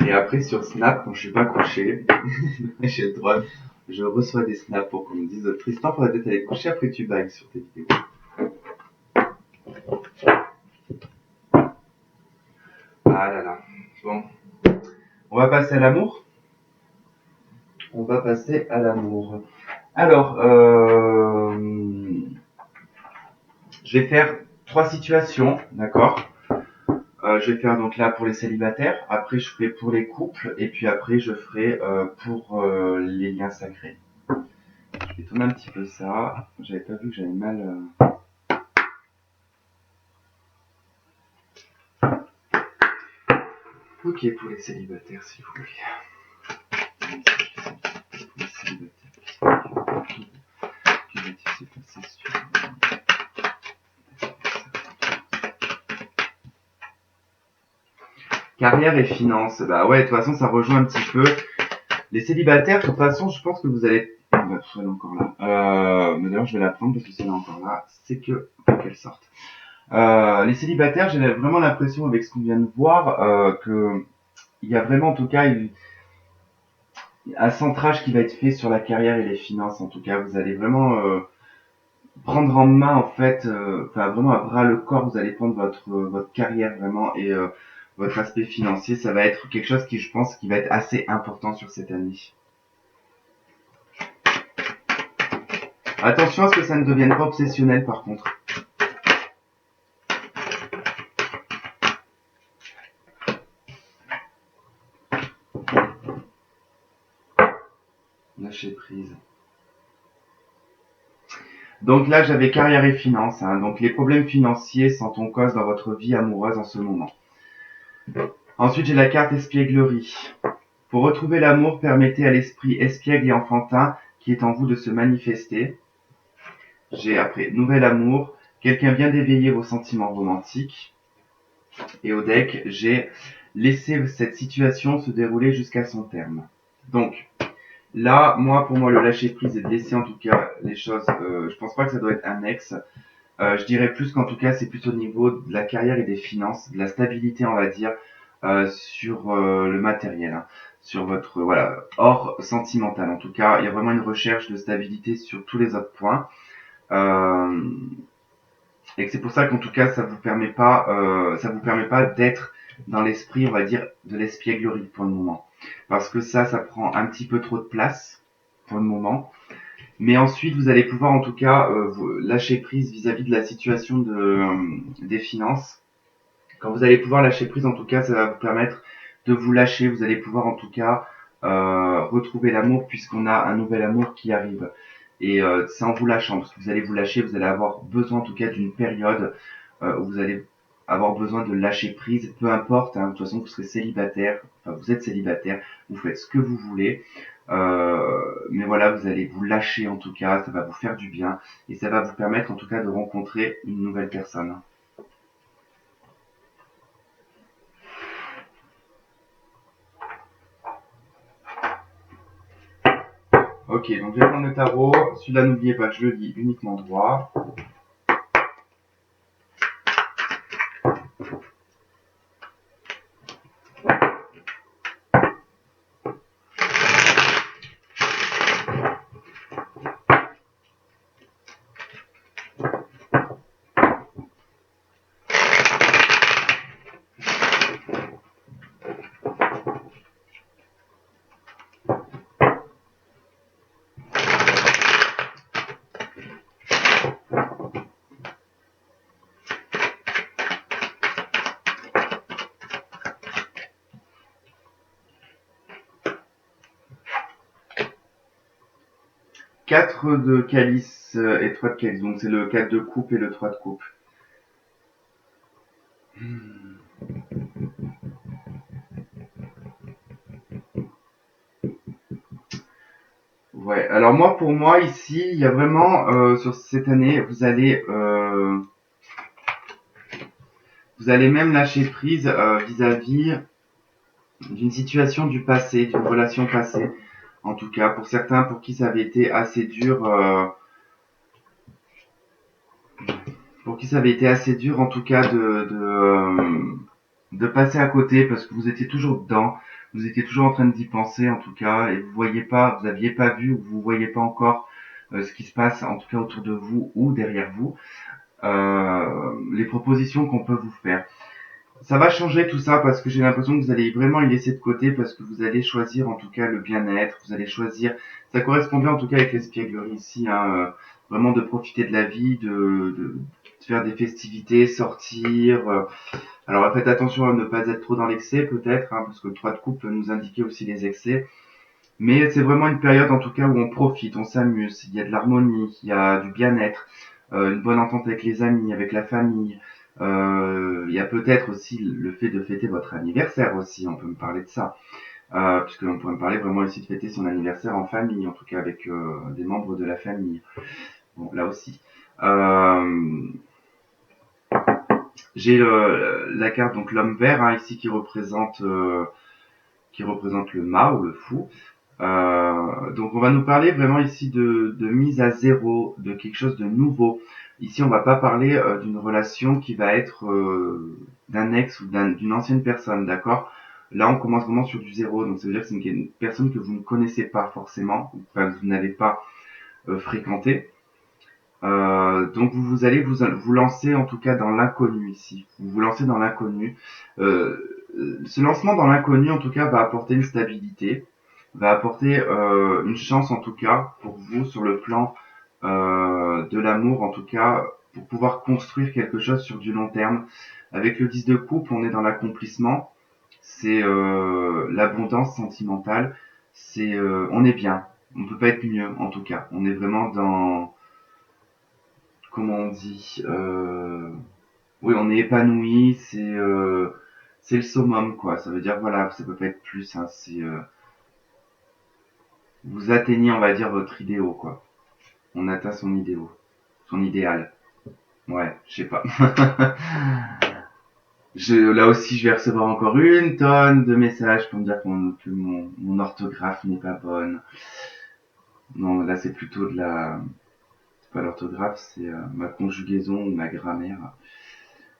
Et après sur Snap, quand je suis pas couché, j'ai le droit, je reçois des snaps pour qu'on me dise Tristan, faudrait peut-être aller te coucher après tu bailles sur tes vidéos. Ah là là. Bon, on va passer à l'amour. On va passer à l'amour. Alors, je vais faire 3 situations, d'accord. Je vais faire donc là pour les célibataires, après je ferai pour les couples, et puis après je ferai pour les liens sacrés. Je vais tourner un petit peu ça. J'avais pas vu que j'avais mal. Ok, pour les célibataires, s'il vous plaît. Pour les célibataires. Qui va-t-il se passer sur. Carrière et finances. Bah ouais, de toute façon, ça rejoint un petit peu. Les célibataires, de toute façon, je pense que vous allez. Elle est encore là. Mais d'ailleurs, je vais la prendre parce que si elle est encore là, c'est que faut qu'elle sorte. Les célibataires, j'ai vraiment l'impression, avec ce qu'on vient de voir, que il y a vraiment, en tout cas, un centrage qui va être fait sur la carrière et les finances. En tout cas, vous allez vraiment prendre en main, en fait, enfin vraiment à bras le corps, vous allez prendre votre carrière vraiment et votre aspect financier. Ça va être quelque chose qui, je pense, qui va être assez important sur cette année. Attention à ce que ça ne devienne pas obsessionnel, par contre. Lâcher prise. Donc là, j'avais carrière et finances. Hein. Donc les problèmes financiers sont en cause dans votre vie amoureuse en ce moment. Ensuite, j'ai la carte espièglerie. Pour retrouver l'amour, permettez à l'esprit espiègle et enfantin qui est en vous de se manifester. J'ai après nouvel amour. Quelqu'un vient d'éveiller vos sentiments romantiques. Et au deck, j'ai laissé cette situation se dérouler jusqu'à son terme. Donc, là, pour moi, le lâcher prise et de laisser en tout cas les choses, je pense pas que ça doit être un ex. Je dirais plus qu'en tout cas, c'est plus au niveau de la carrière et des finances, de la stabilité, on va dire, sur le matériel, hein, sur votre voilà, hors sentimental. En tout cas, il y a vraiment une recherche de stabilité sur tous les autres points. Euh, et que c'est pour ça qu'en tout cas, ça vous permet pas d'être dans l'esprit, on va dire, de l'espièglerie pour le moment, parce que ça prend un petit peu trop de place pour le moment. Mais ensuite, vous allez pouvoir en tout cas lâcher prise vis-à-vis de la situation des finances. Quand vous allez pouvoir lâcher prise, en tout cas, ça va vous permettre de vous lâcher. Vous allez pouvoir en tout cas retrouver l'amour puisqu'on a un nouvel amour qui arrive. Et c'est en vous lâchant, parce que vous allez vous lâcher, vous allez avoir besoin en tout cas d'une période où vous allez avoir besoin de lâcher prise, peu importe, hein, de toute façon vous serez célibataire, enfin vous êtes célibataire, vous faites ce que vous voulez, mais voilà, vous allez vous lâcher en tout cas, ça va vous faire du bien, et ça va vous permettre en tout cas de rencontrer une nouvelle personne. Ok, donc je vais prendre le tarot, celui-là n'oubliez pas que je le lis uniquement droit. 4 de calice et 3 de calice, donc c'est le 4 de coupe et le 3 de coupe. Ouais, alors moi, pour moi, ici, il y a vraiment, sur cette année, vous allez même lâcher prise vis-à-vis d'une situation du passé, d'une relation passée. En tout cas, pour certains, pour qui ça avait été assez dur, pour qui ça avait été assez dur, en tout cas, de passer à côté parce que vous étiez toujours dedans, vous étiez toujours en train d'y penser, en tout cas, et vous aviez pas vu ou vous voyez pas encore ce qui se passe, en tout cas, autour de vous ou derrière vous. Les propositions qu'on peut vous faire. Ça va changer tout ça parce que j'ai l'impression que vous allez vraiment y laisser de côté parce que vous allez choisir en tout cas le bien-être, vous allez choisir, ça correspondait en tout cas avec l'espièglerie ici, hein, vraiment de profiter de la vie, de faire des festivités, sortir. Alors faites attention à ne pas être trop dans l'excès peut-être, hein, parce que le 3 de coupe peut nous indiquer aussi les excès. Mais c'est vraiment une période en tout cas où on profite, on s'amuse, il y a de l'harmonie, il y a du bien-être, une bonne entente avec les amis, avec la famille. Il y a peut-être aussi le fait de fêter votre anniversaire aussi, on peut me parler de ça. Puisque on pourrait me parler vraiment ici de fêter son anniversaire en famille, en tout cas avec des membres de la famille. Bon, là aussi. Euh, j'ai la carte donc l'homme vert hein, ici qui représente le mât ou le fou. Donc on va nous parler vraiment ici de mise à zéro, de quelque chose de nouveau. Ici on va pas parler d'une relation qui va être d'un ex ou d'une ancienne personne, d'accord? Là on commence vraiment sur du zéro, donc ça veut dire que c'est une personne que vous ne connaissez pas forcément, enfin que vous n'avez pas fréquenté. Donc vous allez vous lancer en tout cas dans l'inconnu ici. Vous vous lancez dans l'inconnu. Ce lancement dans l'inconnu en tout cas va apporter une stabilité, va apporter une chance en tout cas pour vous sur le plan de l'amour en tout cas pour pouvoir construire quelque chose sur du long terme. Avec le 10 de coupe, on est dans l'accomplissement, c'est l'abondance sentimentale, c'est on est bien, on peut pas être mieux en tout cas. On est vraiment dans comment on dit oui, on est épanoui, c'est le summum quoi. Ça veut dire voilà, ça peut pas être plus. Hein, c'est vous atteignez, on va dire votre idéal quoi. On atteint son idéal, son idéal. Ouais, je sais pas. Là aussi, je vais recevoir encore une tonne de messages pour me dire que mon orthographe n'est pas bonne. Non, là c'est plutôt de la, c'est pas l'orthographe, c'est ma conjugaison ou ma grammaire.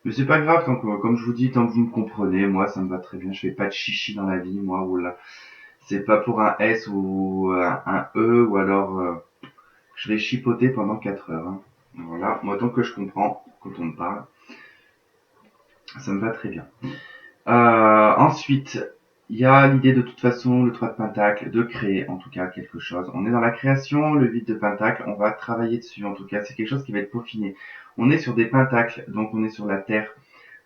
Mais c'est pas grave, tant que, comme je vous dis, tant que vous me comprenez, moi ça me va très bien. Je fais pas de chichi dans la vie, moi, ou là. C'est pas pour un S ou un E, ou alors je vais chipoter pendant 4 heures. Hein. Voilà, moi tant que je comprends quand on me parle, ça me va très bien. Ensuite, il y a l'idée de toute façon, le 3 de Pentacle, de créer en tout cas quelque chose. On est dans la création, le 8 de Pentacle, on va travailler dessus en tout cas. C'est quelque chose qui va être peaufiné. On est sur des pentacles, donc on est sur la Terre.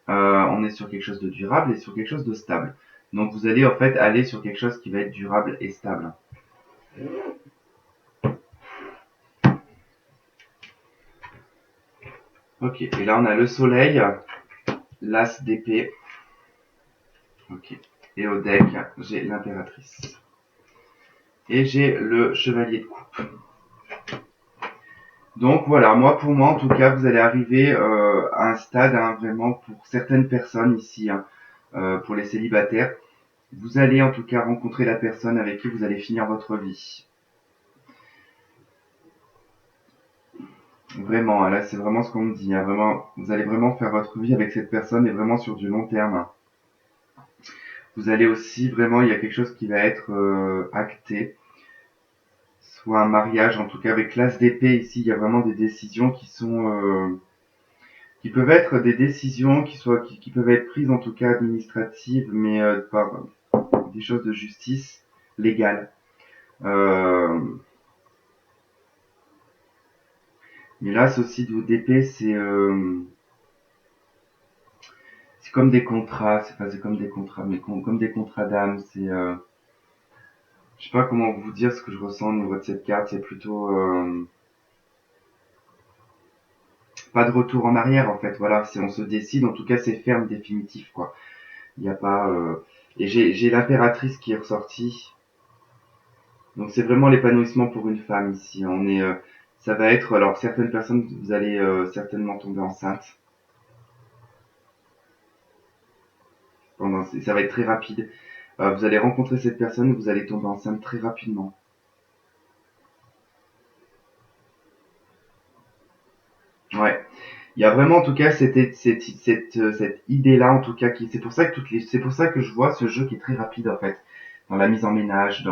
On est sur quelque chose de durable et sur quelque chose de stable. Donc vous allez en fait aller sur quelque chose qui va être durable et stable. Ok, et là on a le soleil, l'as d'épée. Ok. Et au deck, j'ai l'impératrice. Et j'ai le chevalier de coupe. Donc voilà, pour moi en tout cas, vous allez arriver à un stade, hein, vraiment pour certaines personnes ici, hein, pour les célibataires, vous allez en tout cas rencontrer la personne avec qui vous allez finir votre vie. Vraiment, hein, là c'est vraiment ce qu'on me dit, hein, vraiment, vous allez vraiment faire votre vie avec cette personne et vraiment sur du long terme, hein. Vous allez aussi vraiment, il y a quelque chose qui va être acté, soit un mariage, en tout cas avec l'as d'épée ici, il y a vraiment des décisions qui sont qui peuvent être des décisions qui peuvent être prises en tout cas administratives, mais par des choses de justice légale. Euh, mais là, ceci d'épée, c'est comme des contrats, c'est comme des contrats, mais comme des contrats d'âme. Je sais pas comment vous dire ce que je ressens au niveau de cette carte. C'est plutôt pas de retour en arrière en fait. Voilà, si on se décide, en tout cas, c'est ferme, définitif quoi. Il n'y a pas. Et j'ai l'impératrice qui est ressortie. Donc c'est vraiment l'épanouissement pour une femme ici. Ça va être, alors certaines personnes, vous allez certainement tomber enceinte. Ça va être très rapide. Vous allez rencontrer cette personne, vous allez tomber enceinte très rapidement. Ouais. Il y a vraiment en tout cas cette idée-là en tout cas c'est pour ça que je vois ce jeu qui est très rapide en fait dans la mise en ménage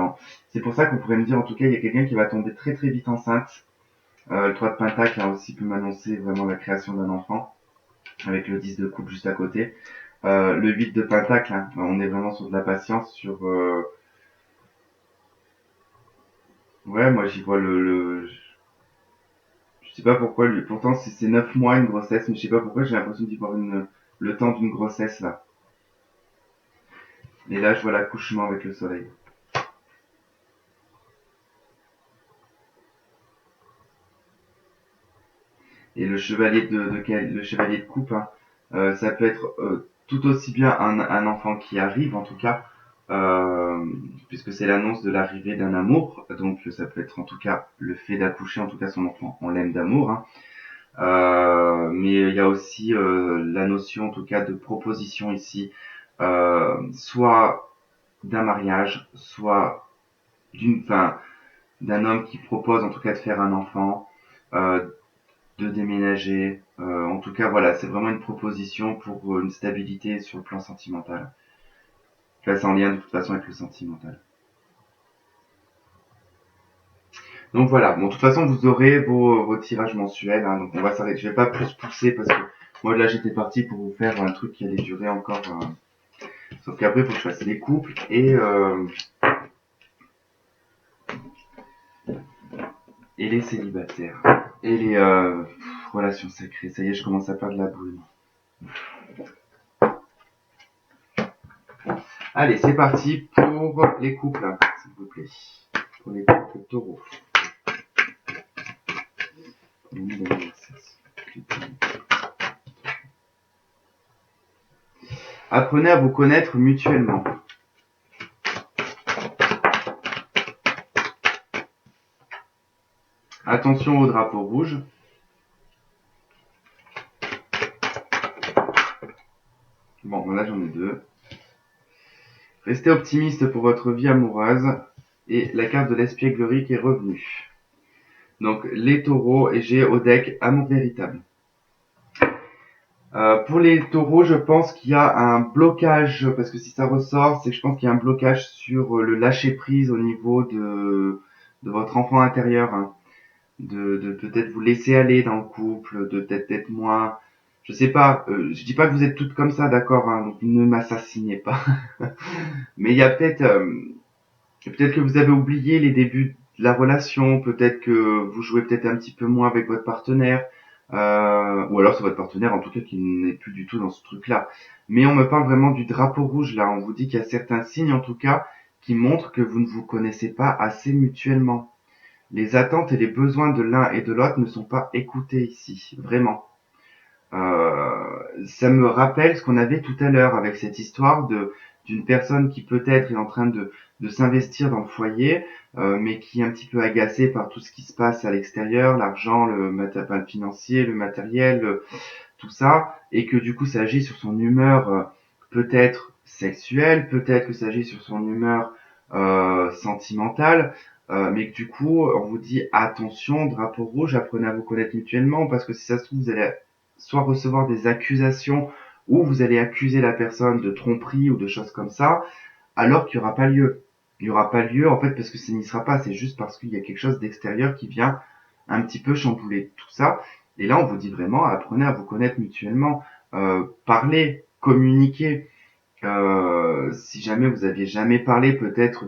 c'est pour ça qu'on pourrait me dire en tout cas il y a quelqu'un qui va tomber très très vite enceinte. Le 3 de Pentacle là aussi peut m'annoncer vraiment la création d'un enfant avec le 10 de coupe juste à côté. Le 8 de Pentacle, hein, on est vraiment sur de la patience, ouais, moi j'y vois je sais pas pourquoi, pourtant c'est 9 mois une grossesse, mais je sais pas pourquoi j'ai l'impression d'y voir le temps d'une grossesse là. Et là je vois l'accouchement avec le soleil. Et le chevalier de coupe, hein, ça peut être tout aussi bien un enfant qui arrive en tout cas, puisque c'est l'annonce de l'arrivée d'un amour, donc ça peut être en tout cas le fait d'accoucher, en tout cas son enfant, on l'aime d'amour, hein. Mais il y a aussi la notion en tout cas de proposition ici, soit d'un mariage, soit enfin, d'un homme qui propose en tout cas de faire un enfant, euh, de déménager. En tout cas, voilà, c'est vraiment une proposition pour une stabilité sur le plan sentimental. Là, c'est en lien de toute façon avec le sentimental. Donc voilà, bon, de toute façon, vous aurez vos tirages mensuels, hein, donc on va s'arrêter. Je vais pas plus pousser parce que moi là j'étais parti pour vous faire un truc qui allait durer encore. Sauf qu'après, il faut que je fasse les couples et les célibataires. Et les relations sacrées. Ça y est, je commence à faire de la brume. Allez, c'est parti pour les couples, hein, s'il vous plaît. Pour les couples taureaux. Apprenez à vous connaître mutuellement. Attention au drapeau rouge. Bon, là j'en ai deux. Restez optimiste pour votre vie amoureuse. Et la carte de l'espièglerie qui est revenue. Donc les taureaux et j'ai au deck amour véritable. Pour les taureaux, je pense qu'il y a un blocage, parce que si ça ressort, c'est que je pense qu'il y a un blocage sur le lâcher prise au niveau de votre enfant intérieur, hein. De peut-être vous laisser aller dans le couple, de peut-être être moins, je sais pas, je dis pas que vous êtes toutes comme ça, d'accord, hein, donc ne m'assassinez pas. Mais il y a peut-être que vous avez oublié les débuts de la relation, peut-être que vous jouez peut-être un petit peu moins avec votre partenaire, ou alors c'est votre partenaire en tout cas qui n'est plus du tout dans ce truc-là. Mais on me parle vraiment du drapeau rouge là, on vous dit qu'il y a certains signes en tout cas qui montrent que vous ne vous connaissez pas assez mutuellement. Les attentes et les besoins de l'un et de l'autre ne sont pas écoutés ici, vraiment. Ça me rappelle ce qu'on avait tout à l'heure avec cette histoire d'une personne qui peut-être est en train de s'investir dans le foyer, mais qui est un petit peu agacée par tout ce qui se passe à l'extérieur, l'argent, le financier, le matériel, tout ça, et que du coup ça agit sur son humeur peut-être sexuelle, peut-être que ça agit sur son humeur sentimentale, mais que du coup on vous dit attention, drapeau rouge, apprenez à vous connaître mutuellement, parce que si ça se trouve vous allez soit recevoir des accusations ou vous allez accuser la personne de tromperie ou de choses comme ça, alors qu'il n'y aura pas lieu. Il n'y aura pas lieu en fait parce que ça n'y sera pas, c'est juste parce qu'il y a quelque chose d'extérieur qui vient un petit peu chambouler tout ça. Et là, on vous dit vraiment, apprenez à vous connaître mutuellement, parlez, communiquez. Si jamais vous aviez jamais parlé peut-être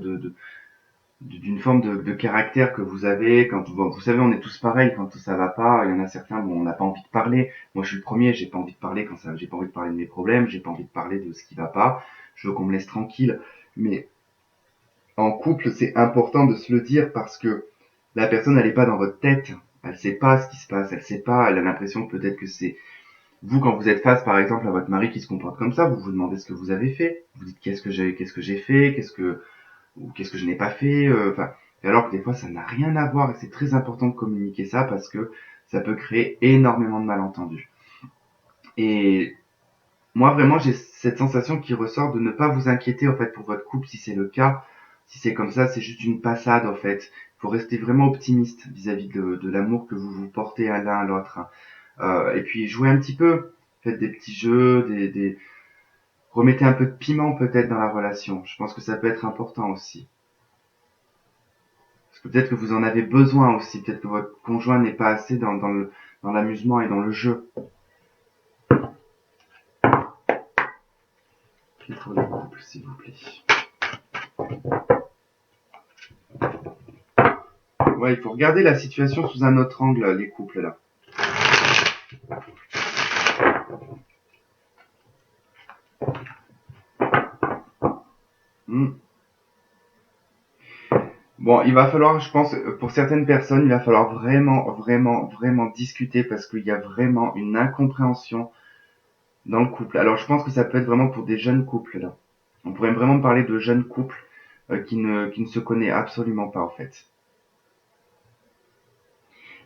d'une forme de caractère que vous avez, quand vous savez, on est tous pareils quand ça va pas. Il y en a certains, bon, on n'a pas envie de parler. Moi, je suis le premier, j'ai pas envie de parler quand ça, j'ai pas envie de parler de mes problèmes, j'ai pas envie de parler de ce qui va pas. Je veux qu'on me laisse tranquille. Mais en couple, c'est important de se le dire parce que la personne, elle est pas dans votre tête. Elle sait pas ce qui se passe. Elle sait pas. Elle a l'impression que peut-être que c'est vous quand vous êtes face, par exemple, à votre mari qui se comporte comme ça. Vous vous demandez ce que vous avez fait. Vous dites qu'est-ce que j'ai fait, qu'est-ce que je n'ai pas fait. Enfin, alors que des fois, ça n'a rien à voir et c'est très important de communiquer ça parce que ça peut créer énormément de malentendus. Et moi, vraiment, j'ai cette sensation qui ressort de ne pas vous inquiéter, en fait, pour votre couple, si c'est le cas. Si c'est comme ça, c'est juste une passade, en fait. Il faut rester vraiment optimiste vis-à-vis de l'amour que vous vous portez à l'un à l'autre. Et puis, jouez un petit peu. Faites des petits jeux, remettez un peu de piment, peut-être, dans la relation. Je pense que ça peut être important aussi. Parce que peut-être que vous en avez besoin aussi. Peut-être que votre conjoint n'est pas assez dans l'amusement et dans le jeu. Filtre le couple, s'il vous plaît. Ouais, il faut regarder la situation sous un autre angle, les couples là. Hmm. Bon, il va falloir, je pense, pour certaines personnes, il va falloir vraiment, vraiment, vraiment discuter parce qu'il y a vraiment une incompréhension dans le couple. Alors, je pense que ça peut être vraiment pour des jeunes couples là. On pourrait vraiment parler de jeunes couples qui ne se connaissent absolument pas en fait.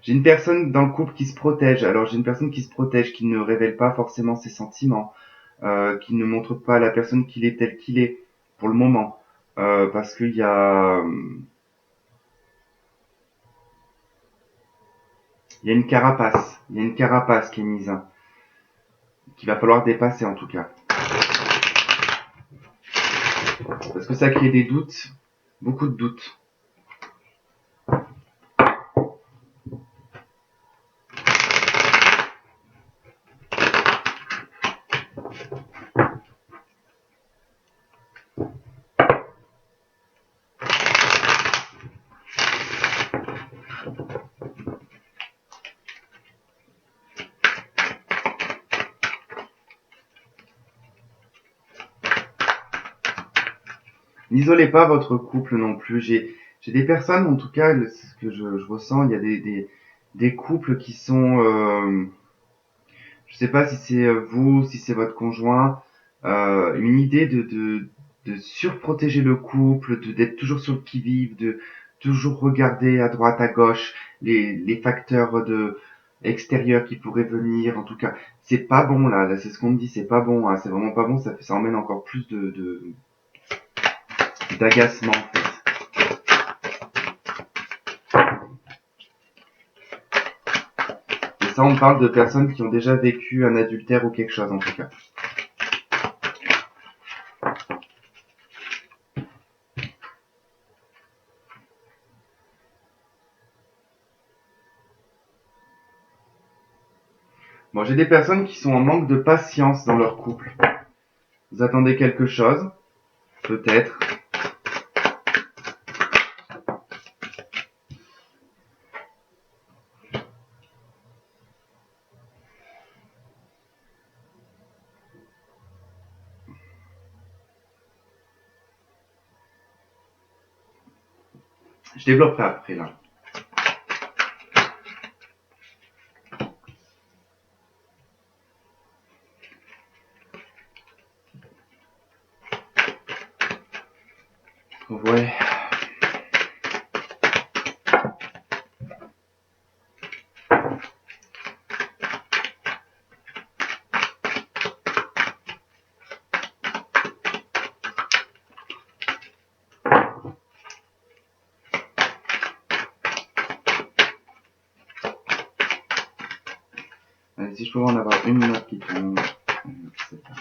J'ai une personne dans le couple qui se protège. Alors, j'ai une personne qui se protège, qui ne révèle pas forcément ses sentiments, qui ne montre pas la personne qu'il est tel qu'il est pour le moment, parce qu'il y a il y a une carapace, il y a une carapace qui est mise, hein, qu'il va falloir dépasser en tout cas. Parce que ça crée des doutes, beaucoup de doutes. N'isolez pas votre couple non plus. J'ai des personnes, en tout cas, c'est ce que je ressens, il y a des couples qui sont, je sais pas si c'est vous, si c'est votre conjoint, une idée de surprotéger le couple, d'être toujours sur le qui-vive, de toujours regarder à droite, à gauche, les facteurs extérieurs qui pourraient venir. En tout cas, c'est pas bon là, c'est ce qu'on me dit, c'est pas bon, hein, c'est vraiment pas bon, ça emmène encore plus d'agacement en fait. Et ça, on parle de personnes qui ont déjà vécu un adultère ou quelque chose en tout cas. Bon, j'ai des personnes qui sont en manque de patience dans leur couple. Vous attendez quelque chose, peut-être. Je développerai après là. si je pouvais en avoir une autre qui tombe. C'est ça.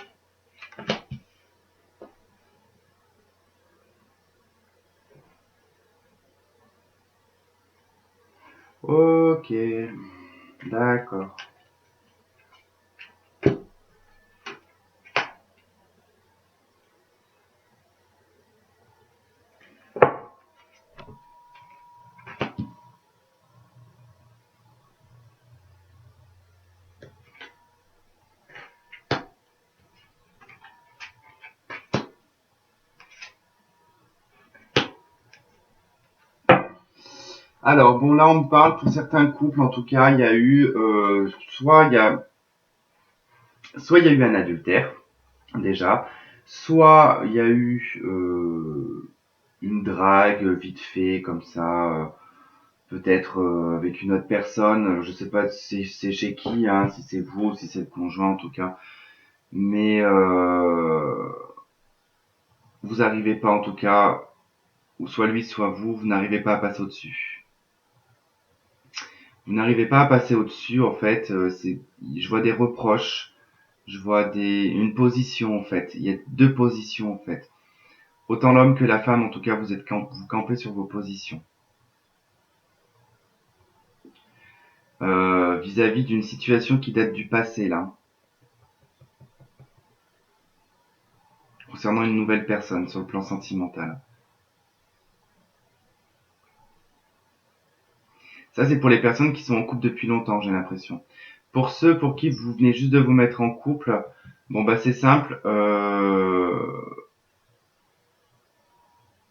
Ok, d'accord. Alors, bon, là, on me parle, pour certains couples, en tout cas, il y a eu, soit il y a eu un adultère, déjà, soit il y a eu une drague vite fait, comme ça, peut-être avec une autre personne, je sais pas si c'est chez qui, hein, si c'est vous, si c'est le conjoint, en tout cas, mais vous arrivez pas, en tout cas, ou soit lui, soit vous, vous n'arrivez pas à passer au-dessus. Vous n'arrivez pas à passer au-dessus, en fait, je vois des reproches, je vois une position, en fait. Il y a deux positions, en fait. Autant l'homme que la femme, en tout cas, vous campez sur vos positions. Vis-à-vis d'une situation qui date du passé, là. Concernant une nouvelle personne, sur le plan sentimental. Ça, c'est pour les personnes qui sont en couple depuis longtemps, j'ai l'impression. Pour ceux pour qui vous venez juste de vous mettre en couple, bon, bah, c'est simple,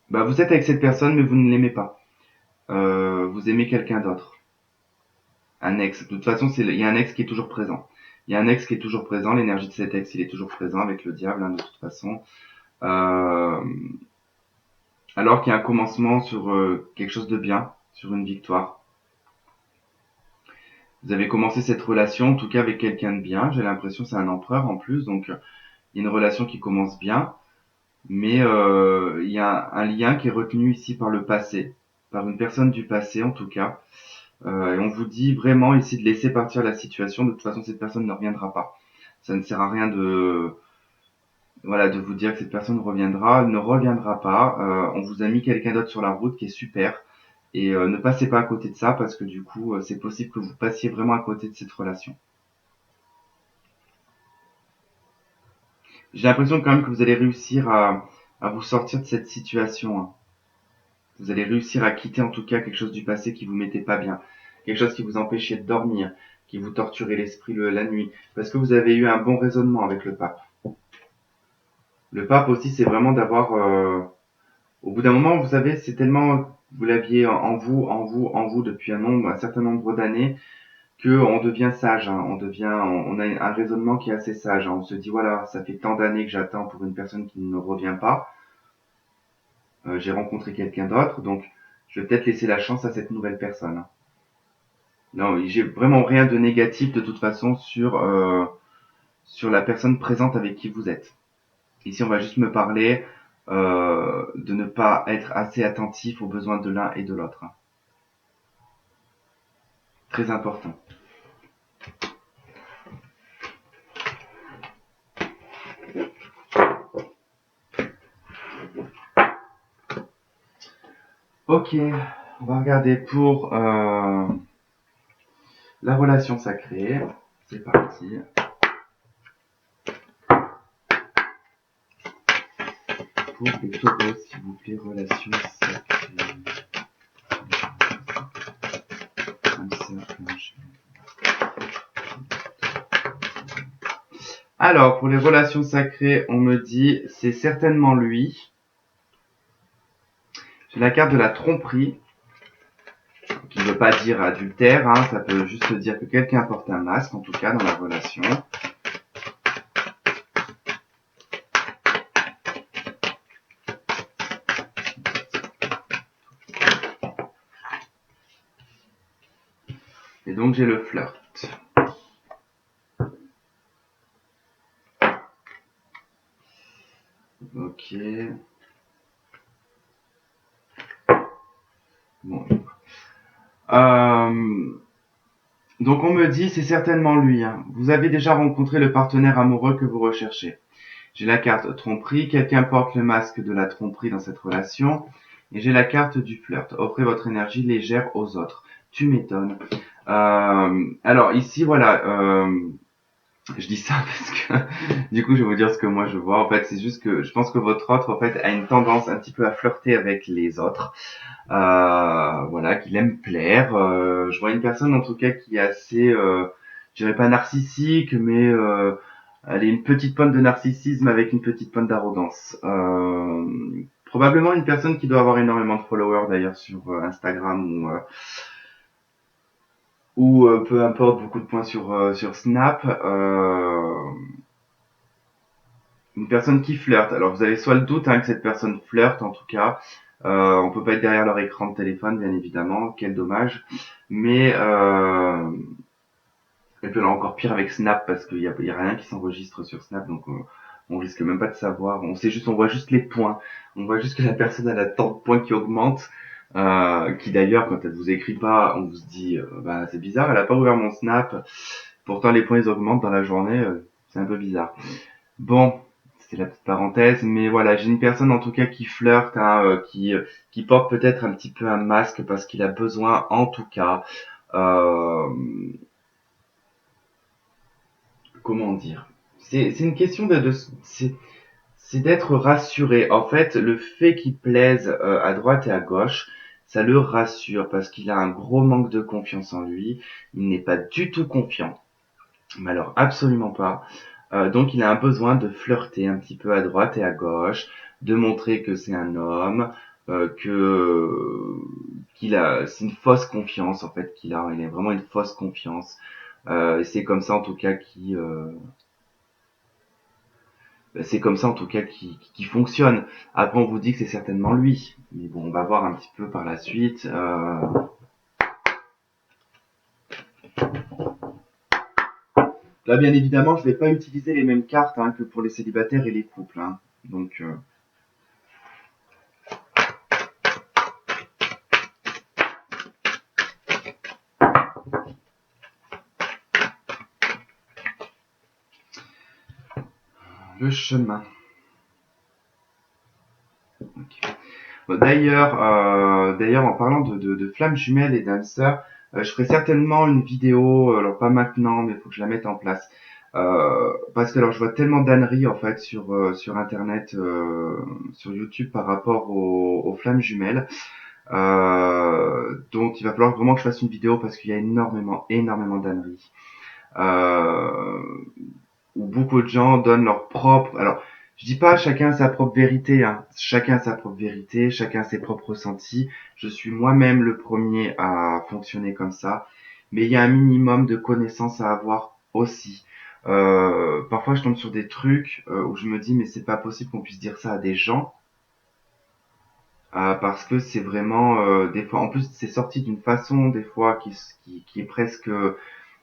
bah, vous êtes avec cette personne, mais vous ne l'aimez pas. Vous aimez quelqu'un d'autre. Un ex. De toute façon, il y a un ex qui est toujours présent. Il y a un ex qui est toujours présent. L'énergie de cet ex, il est toujours présent avec le diable, hein, de toute façon. Euh, alors qu'il y a un commencement sur quelque chose de bien, sur une victoire. Vous avez commencé cette relation, en tout cas avec quelqu'un de bien. J'ai l'impression que c'est un empereur en plus, donc il y a une relation qui commence bien, mais il y a un lien qui est retenu ici par le passé, par une personne du passé en tout cas. Et on vous dit vraiment ici de laisser partir la situation. De toute façon, cette personne ne reviendra pas. Ça ne sert à rien de vous dire que cette personne reviendra, elle ne reviendra pas. On vous a mis quelqu'un d'autre sur la route qui est super. Et ne passez pas à côté de ça parce que du coup, c'est possible que vous passiez vraiment à côté de cette relation. J'ai l'impression quand même que vous allez réussir à vous sortir de cette situation, hein. Vous allez réussir à quitter en tout cas quelque chose du passé qui vous mettait pas bien. Quelque chose qui vous empêchait de dormir, qui vous torturait l'esprit la nuit. Parce que vous avez eu un bon raisonnement avec le pape. Le pape aussi, c'est vraiment d'avoir... au bout d'un moment, vous savez, c'est tellement... Vous l'aviez en vous depuis un certain nombre d'années que on devient sage, hein. On a un raisonnement qui est assez sage, hein. On se dit, voilà, ça fait tant d'années que j'attends pour une personne qui ne revient pas. J'ai rencontré quelqu'un d'autre, donc je vais peut-être laisser la chance à cette nouvelle personne, hein. Non, j'ai vraiment rien de négatif de toute façon sur la personne présente avec qui vous êtes. Ici, on va juste me parler de ne pas être assez attentif aux besoins de l'un et de l'autre, hein. Très important. Ok, on va regarder pour la relation sacrée. C'est parti. Pour les taureaux, s'il vous plaît, relation sacrée. Alors, pour les relations sacrées, on me dit, c'est certainement lui. J'ai la carte de la tromperie, qui ne veut pas dire adultère, hein, ça peut juste dire que quelqu'un porte un masque, en tout cas, dans la relation. Et donc, j'ai le flirt. Ok. Bon. Donc on me dit, c'est certainement lui, hein. Vous avez déjà rencontré le partenaire amoureux que vous recherchez. J'ai la carte tromperie, quelqu'un porte le masque de la tromperie dans cette relation. Et j'ai la carte du flirt. Offrez votre énergie légère aux autres. Tu m'étonnes. Alors ici, voilà, je dis ça parce que du coup, je vais vous dire ce que moi je vois. En fait, c'est juste que je pense que votre autre, en fait, a une tendance un petit peu à flirter avec les autres. Voilà, qu'il aime plaire. Je vois une personne en tout cas qui est assez, je dirais pas narcissique, mais elle est une petite pointe de narcissisme avec une petite pointe d'arrogance. Probablement une personne qui doit avoir énormément de followers d'ailleurs sur Instagram ou peu importe, beaucoup de points sur Snap. Une personne qui flirte. Alors vous avez soit le doute hein, que cette personne flirte en tout cas. On peut pas être derrière leur écran de téléphone, bien évidemment. Quel dommage. Mais et puis là encore pire avec Snap parce qu'il y a rien qui s'enregistre sur Snap, donc on risque même pas de savoir. On voit juste les points. On voit juste que la personne elle a tant de points qui augmentent. Qui d'ailleurs quand elle vous écrit pas, on vous dit bah c'est bizarre, elle a pas ouvert mon Snap. Pourtant les points ils augmentent dans la journée, c'est un peu bizarre. Bon, c'était la petite parenthèse, mais voilà, j'ai une personne en tout cas qui flirte, hein, qui porte peut-être un petit peu un masque parce qu'il a besoin, en tout cas, euh, comment dire, c'est une question c'est d'être rassuré. En fait, le fait qu'il plaise à droite et à gauche, ça le rassure parce qu'il a un gros manque de confiance en lui. Il n'est pas du tout confiant, mais alors absolument pas. Donc il a un besoin de flirter un petit peu à droite et à gauche, de montrer que c'est un homme, que qu'il a, c'est une fausse confiance en fait qu'il a. Il a vraiment une fausse confiance. Et c'est comme ça en tout cas c'est comme ça en tout cas qui fonctionne. Après on vous dit que c'est certainement lui, mais bon on va voir un petit peu par la suite. Là bien évidemment je vais pas utiliser les mêmes cartes hein, que pour les célibataires et les couples. Hein. Donc le chemin. Okay. Bon, d'ailleurs, en parlant de flammes jumelles et d'âmes sœurs, je ferai certainement une vidéo, alors pas maintenant, mais il faut que je la mette en place. Parce que alors je vois tellement d'âneries en fait sur internet, sur YouTube par rapport aux flammes jumelles. Donc il va falloir vraiment que je fasse une vidéo parce qu'il y a énormément d'âneries. Euh, où beaucoup de gens donnent leur propre. Alors, je dis pas chacun a sa propre vérité, hein. Chacun a sa propre vérité, chacun a ses propres ressentis. Je suis moi-même le premier à fonctionner comme ça, mais il y a un minimum de connaissances à avoir aussi. Parfois, je tombe sur des trucs où je me dis mais c'est pas possible qu'on puisse dire ça à des gens. Parce que c'est vraiment des fois, en plus c'est sorti d'une façon des fois qui est presque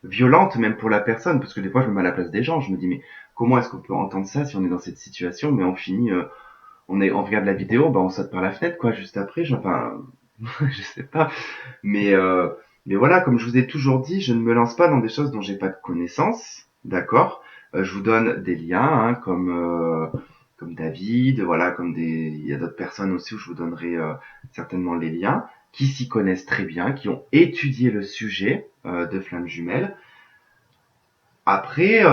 violente même pour la personne, parce que des fois je me mets à la place des gens, je me dis mais comment est-ce qu'on peut entendre ça si on est dans cette situation, mais on finit, on regarde la vidéo, bah on saute par la fenêtre quoi, juste après, enfin, je sais pas, mais euh, mais voilà, comme je vous ai toujours dit, je ne me lance pas dans des choses dont j'ai pas de connaissances, d'accord. Je vous donne des liens, hein, comme David, voilà, il y a d'autres personnes aussi où je vous donnerai certainement les liens, qui s'y connaissent très bien, qui ont étudié le sujet de flammes jumelles. Après,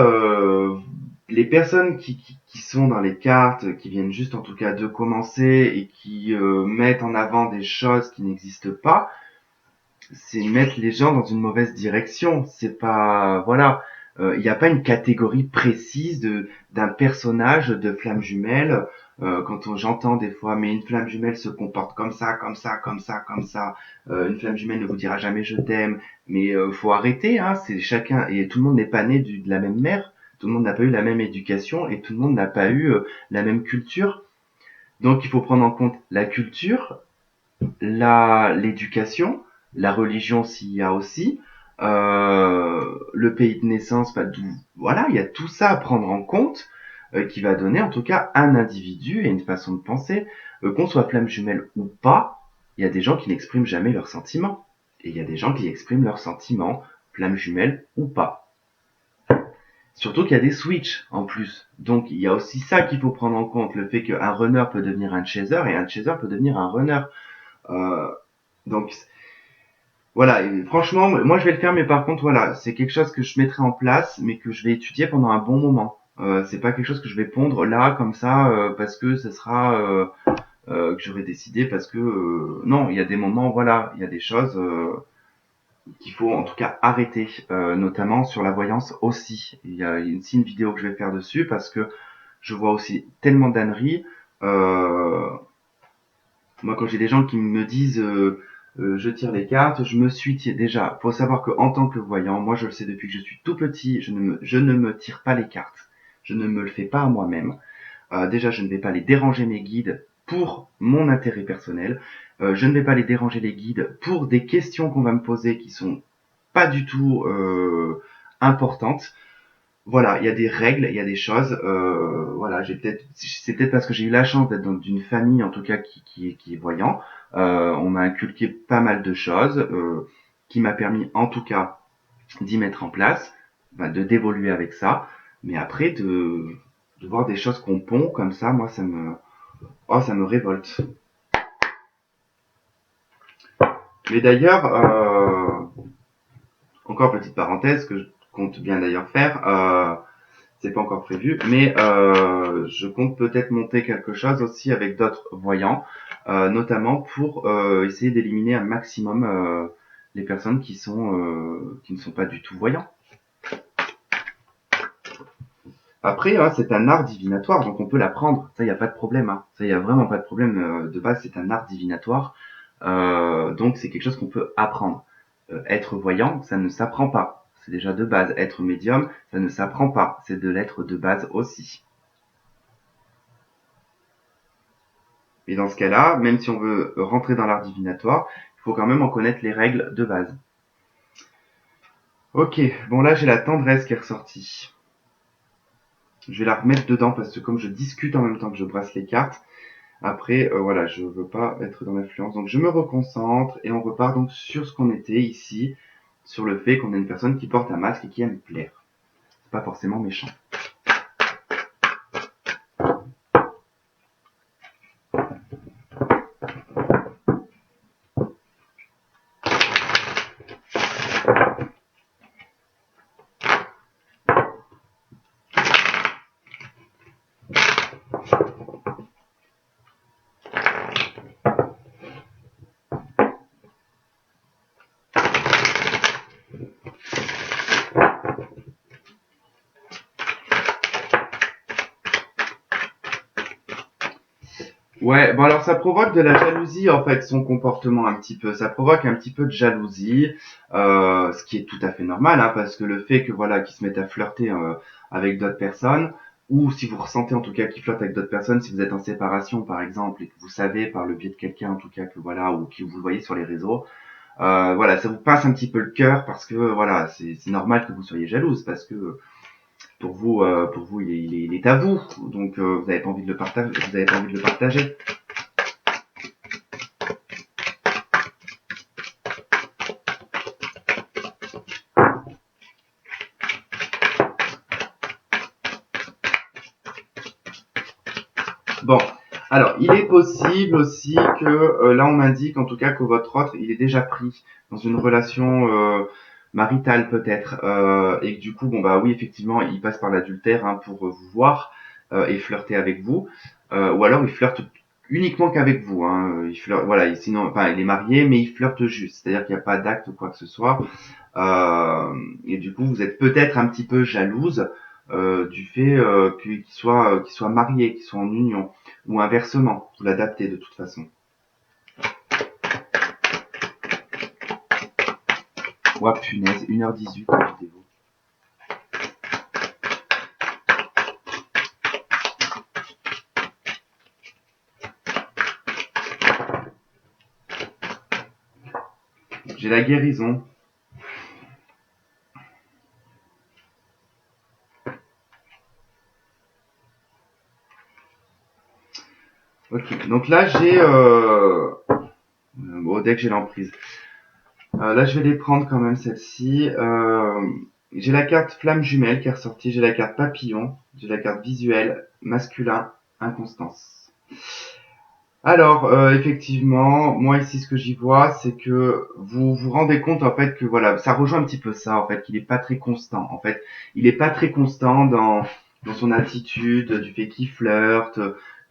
les personnes qui sont dans les cartes, qui viennent juste en tout cas de commencer et qui mettent en avant des choses qui n'existent pas, c'est mettre les gens dans une mauvaise direction. C'est pas, voilà, il n'y a pas une catégorie précise d'un personnage de flamme jumelle. J'entends des fois, mais une flamme jumelle se comporte comme ça, comme ça, comme ça, comme ça. Une flamme jumelle ne vous dira jamais je t'aime. Mais faut arrêter, hein. C'est chacun et tout le monde n'est pas né de la même mère. Tout le monde n'a pas eu la même éducation et tout le monde n'a pas eu la même culture. Donc il faut prendre en compte la culture, l'éducation, la religion s'il y a aussi, le pays de naissance, bah, voilà, il y a tout ça à prendre en compte qui va donner en tout cas un individu et une façon de penser. Qu'on soit flamme jumelle ou pas, il y a des gens qui n'expriment jamais leurs sentiments. Et il y a des gens qui expriment leurs sentiments flamme jumelle ou pas. Surtout qu'il y a des switches en plus. Donc il y a aussi ça qu'il faut prendre en compte, le fait qu'un runner peut devenir un chaser et un chaser peut devenir un runner. Euh, donc voilà, et franchement, moi je vais le faire, mais par contre voilà, c'est quelque chose que je mettrai en place, mais que je vais étudier pendant un bon moment. C'est pas quelque chose que je vais pondre là comme ça parce que ce sera que j'aurais décidé parce que non, il y a des moments, voilà, il y a des choses qu'il faut en tout cas arrêter, notamment sur la voyance aussi. Il y a aussi une vidéo que je vais faire dessus parce que je vois aussi tellement d'âneries. Euh, Moi, quand j'ai des gens qui me disent je tire les cartes, je me suis tiré. Déjà, faut savoir que en tant que voyant, moi je le sais depuis que je suis tout petit, je ne me tire pas les cartes. Je ne me le fais pas à moi-même. Déjà, je ne vais pas les déranger mes guides pour mon intérêt personnel. Je ne vais pas les déranger les guides pour des questions qu'on va me poser qui sont pas du tout importantes. Voilà, il y a des règles, il y a des choses. Voilà, c'est peut-être parce que j'ai eu la chance d'être dans d'une famille en tout cas qui est voyant. On m'a inculqué pas mal de choses qui m'a permis en tout cas d'y mettre en place, d'évoluer avec ça. Mais après de voir des choses qu'on pond comme ça, moi ça me révolte. Mais d'ailleurs, encore petite parenthèse que je compte bien d'ailleurs faire. C'est pas encore prévu, mais je compte peut-être monter quelque chose aussi avec d'autres voyants, notamment pour essayer d'éliminer un maximum les personnes qui ne sont pas du tout voyants. Après, hein, c'est un art divinatoire, donc on peut l'apprendre. Ça, il n'y a pas de problème. Hein. Ça, il n'y a vraiment pas de problème. De base, c'est un art divinatoire. Donc, c'est quelque chose qu'on peut apprendre. Être voyant, ça ne s'apprend pas. C'est déjà de base. Être médium, ça ne s'apprend pas. C'est de l'être de base aussi. Et dans ce cas-là, même si on veut rentrer dans l'art divinatoire, il faut quand même en connaître les règles de base. Ok, bon là j'ai la tendresse qui est ressortie. Je vais la remettre dedans parce que comme je discute en même temps que je brasse les cartes, après voilà, je veux pas être dans l'influence. Donc je me reconcentre et on repart donc sur ce qu'on était ici, sur le fait qu'on est une personne qui porte un masque et qui aime plaire. C'est pas forcément méchant. Ouais, bon alors ça provoque de la jalousie en fait, son comportement un petit peu. Ça provoque un petit peu de jalousie, ce qui est tout à fait normal, hein, parce que le fait que voilà, qu'il se mette à flirter avec d'autres personnes, ou si vous ressentez en tout cas qu'il flirte avec d'autres personnes, si vous êtes en séparation par exemple et que vous savez par le biais de quelqu'un en tout cas que voilà, ou que vous le voyez sur les réseaux, voilà, ça vous pince un petit peu le cœur parce que voilà, c'est normal que vous soyez jalouse parce que pour vous, il est à vous, donc vous n'avez pas envie de le partager, vous avez pas envie de le partager. Bon, alors il est possible aussi que là on m'indique en tout cas que votre autre il est déjà pris dans une relation maritale peut-être et que du coup bon bah oui effectivement il passe par l'adultère hein, pour vous voir et flirter avec vous ou alors il flirte uniquement qu'avec vous hein. Il flirte voilà sinon enfin il est marié mais il flirte juste c'est-à-dire qu'il n'y a pas d'acte ou quoi que ce soit et du coup vous êtes peut-être un petit peu jalouse du fait qu'il soit marié, qu'il soit en union, ou inversement, vous l'adaptez de toute façon. Ouah punaise, 1h18 la vidéo. J'ai la guérison. Ok, donc là j'ai... bon, dès que j'ai l'emprise. Là, je vais les prendre quand même, celle-ci. J'ai la carte flamme jumelle qui est ressortie, j'ai la carte papillon, j'ai la carte visuelle, masculin, inconstance. Alors, effectivement, moi ici, ce que j'y vois, c'est que vous vous rendez compte en fait que voilà, ça rejoint un petit peu ça en fait, qu'il est pas très constant. En fait, il est pas très constant dans son attitude, du fait qu'il flirte,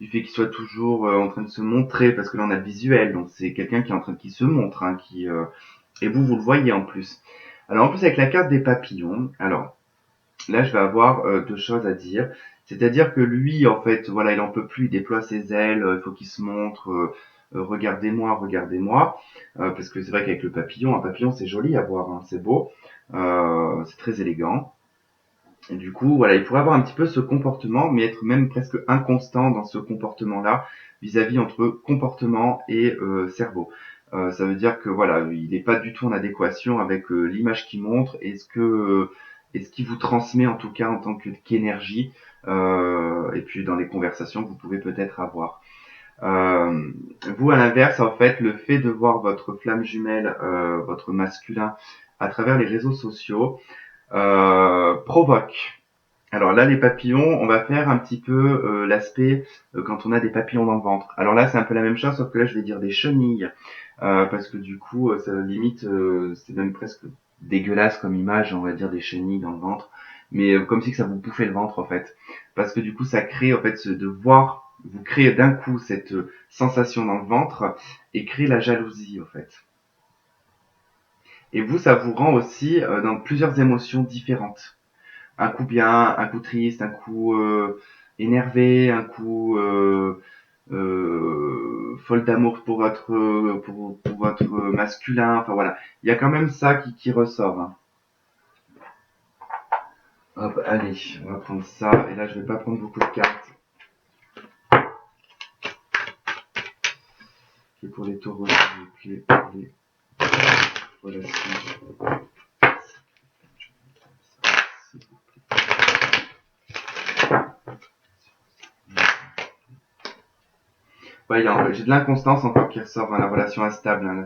du fait qu'il soit toujours en train de se montrer, parce que là on a le visuel, donc c'est quelqu'un qui est en train qui se montre, hein, qui et vous le voyez en plus. Alors en plus avec la carte des papillons, alors là je vais avoir deux choses à dire. C'est-à-dire que lui, en fait, voilà, il en peut plus, il déploie ses ailes, il faut qu'il se montre, regardez-moi, regardez-moi. Parce que c'est vrai qu'avec le papillon, un papillon c'est joli à voir, hein, c'est beau, c'est très élégant. Et du coup, voilà, il pourrait avoir un petit peu ce comportement, mais être même presque inconstant dans ce comportement-là, vis-à-vis entre comportement et cerveau. Ça veut dire que voilà, il n'est pas du tout en adéquation avec l'image qu'il montre et ce qu'il vous transmet en tout cas en tant qu'énergie, et puis dans les conversations que vous pouvez peut-être avoir. Euh, Vous, à l'inverse, en fait, le fait de voir votre flamme jumelle, votre masculin, à travers les réseaux sociaux, provoque. Alors là, les papillons, on va faire un petit peu l'aspect quand on a des papillons dans le ventre. Alors là, c'est un peu la même chose, sauf que là, je vais dire des chenilles, parce que du coup, ça limite, c'est même presque dégueulasse comme image, on va dire des chenilles dans le ventre, mais comme si que ça vous bouffait le ventre en fait, parce que du coup, ça crée en fait de voir, vous créez d'un coup cette sensation dans le ventre et crée la jalousie en fait. Et vous, ça vous rend aussi dans plusieurs émotions différentes. Un coup bien, un coup triste, un coup énervé, un coup folle d'amour pour votre masculin. Enfin voilà, il y a quand même ça qui ressort, hein. Hop, allez, on va prendre ça. Et là, je vais pas prendre beaucoup de cartes. Et pour les taureaux, s'il vous plaît, pour les relations. Ouais, j'ai de l'inconstance encore qui ressort dans la relation instable, hein, là.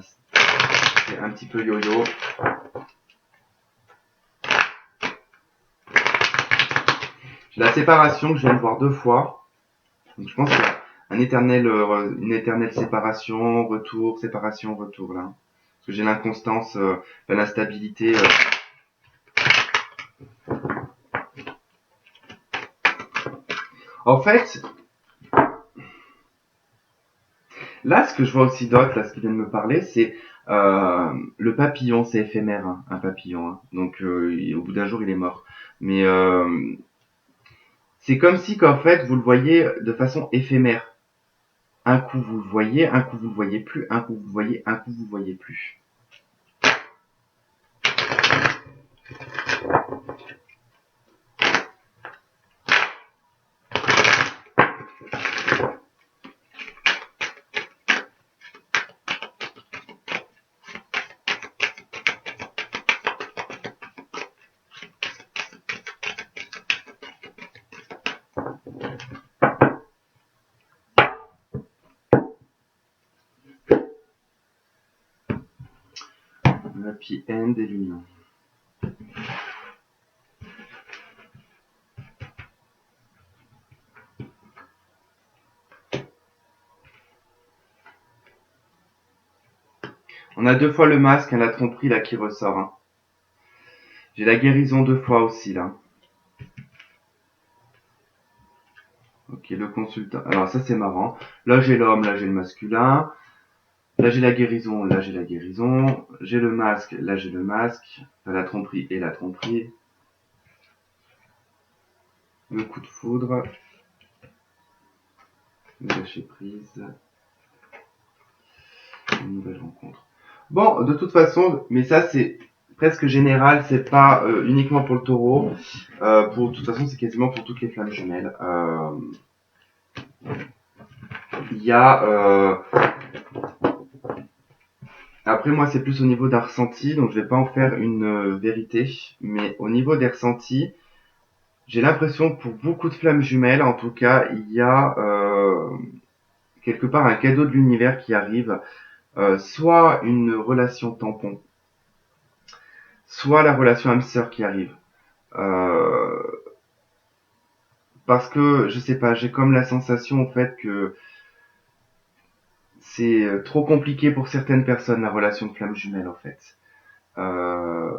C'est un petit peu yo-yo. J'ai la séparation que je viens de voir deux fois. Donc je pense qu'il y a une éternelle séparation, retour, séparation, retour là. Parce que j'ai l'inconstance, l'instabilité. En fait, là, ce que je vois aussi d'autre, là, ce qui vient de me parler, c'est le papillon, c'est éphémère, hein, un papillon, hein. Donc au bout d'un jour, il est mort. Mais c'est comme si qu'en fait, vous le voyez de façon éphémère. Un coup vous le voyez, un coup vous le voyez plus, un coup vous le voyez, un coup vous le voyez plus. Happy end et l'union. On a deux fois le masque, hein, la tromperie là qui ressort, hein. J'ai la guérison deux fois aussi là. Ok, le consultant. Alors ça c'est marrant. Là j'ai l'homme, là j'ai le masculin. Là j'ai la guérison, là j'ai la guérison. J'ai le masque, là j'ai le masque. Enfin, la tromperie et la tromperie. Le coup de foudre. Le lâcher prise. Une nouvelle rencontre. Bon, de toute façon, mais ça c'est presque général, c'est pas uniquement pour le taureau. De toute façon, c'est quasiment pour toutes les flammes jumelles. Il y a après moi c'est plus au niveau d'un ressenti, donc je vais pas en faire une vérité, mais au niveau des ressentis, j'ai l'impression que pour beaucoup de flammes jumelles, en tout cas, il y a quelque part un cadeau de l'univers qui arrive, soit une relation tampon, soit la relation âme-sœur qui arrive. Euh, Parce que, je sais pas, j'ai comme la sensation, en fait, que c'est trop compliqué pour certaines personnes, la relation de flamme jumelle, en fait. Euh,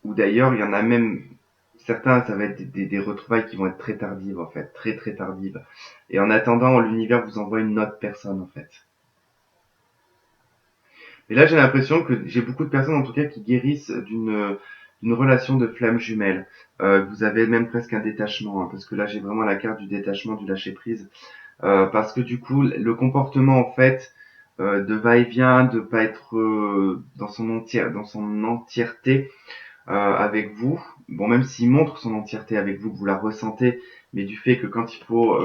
ou d'ailleurs, il y en a même certains, ça va être des retrouvailles qui vont être très tardives, en fait, très très tardives. Et en attendant, l'univers vous envoie une autre personne, en fait. Et là, j'ai l'impression que j'ai beaucoup de personnes, en tout cas, qui guérissent d'une relation de flamme jumelle. Vous avez même presque un détachement, hein, parce que là, j'ai vraiment la carte du détachement, du lâcher prise. Parce que du coup, le comportement, en fait, de va-et-vient, de pas être dans son entièreté avec vous. Bon, même s'il montre son entièreté avec vous, que vous la ressentez, mais du fait que quand il faut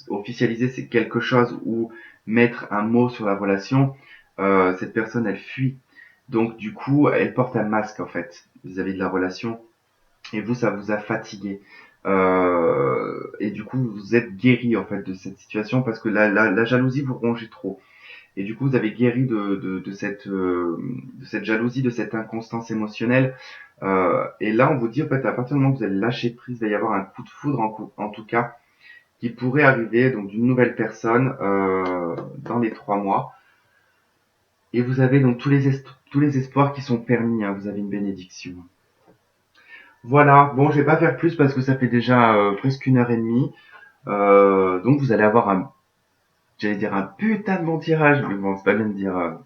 officialiser c'est quelque chose ou mettre un mot sur la relation, cette personne elle fuit. Donc du coup, elle porte un masque en fait vis-à-vis de la relation. Et vous, ça vous a fatigué. Et du coup, vous êtes guéri en fait de cette situation parce que la jalousie vous rongeait trop. Et du coup, vous avez guéri de cette jalousie, de cette inconstance émotionnelle. Et là, on vous dit, en fait, à partir du moment où vous allez lâcher prise, il va y avoir un coup de foudre, en tout cas, qui pourrait arriver, donc d'une nouvelle personne, dans les 3 mois. Et vous avez donc tous les espoirs qui sont permis, hein, vous avez une bénédiction. Voilà, bon, je vais pas faire plus parce que ça fait déjà presque 1 heure et demie. Donc vous allez avoir j'allais dire un putain de bon tirage, mais bon, c'est pas bien de dire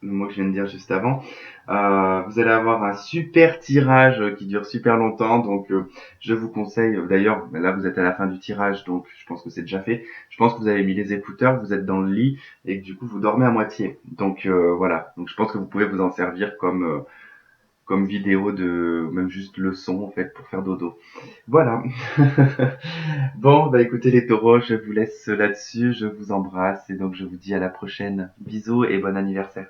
le mot que je viens de dire juste avant. Vous allez avoir un super tirage qui dure super longtemps, donc je vous conseille, d'ailleurs, là vous êtes à la fin du tirage, donc je pense que c'est déjà fait. Je pense que vous avez mis les écouteurs, vous êtes dans le lit et que du coup vous dormez à moitié. Donc voilà, donc je pense que vous pouvez vous en servir comme vidéo de même juste le son en fait pour faire dodo. Voilà. Bon, bah écoutez les taureaux, je vous laisse là-dessus, je vous embrasse et donc je vous dis à la prochaine. Bisous et bon anniversaire.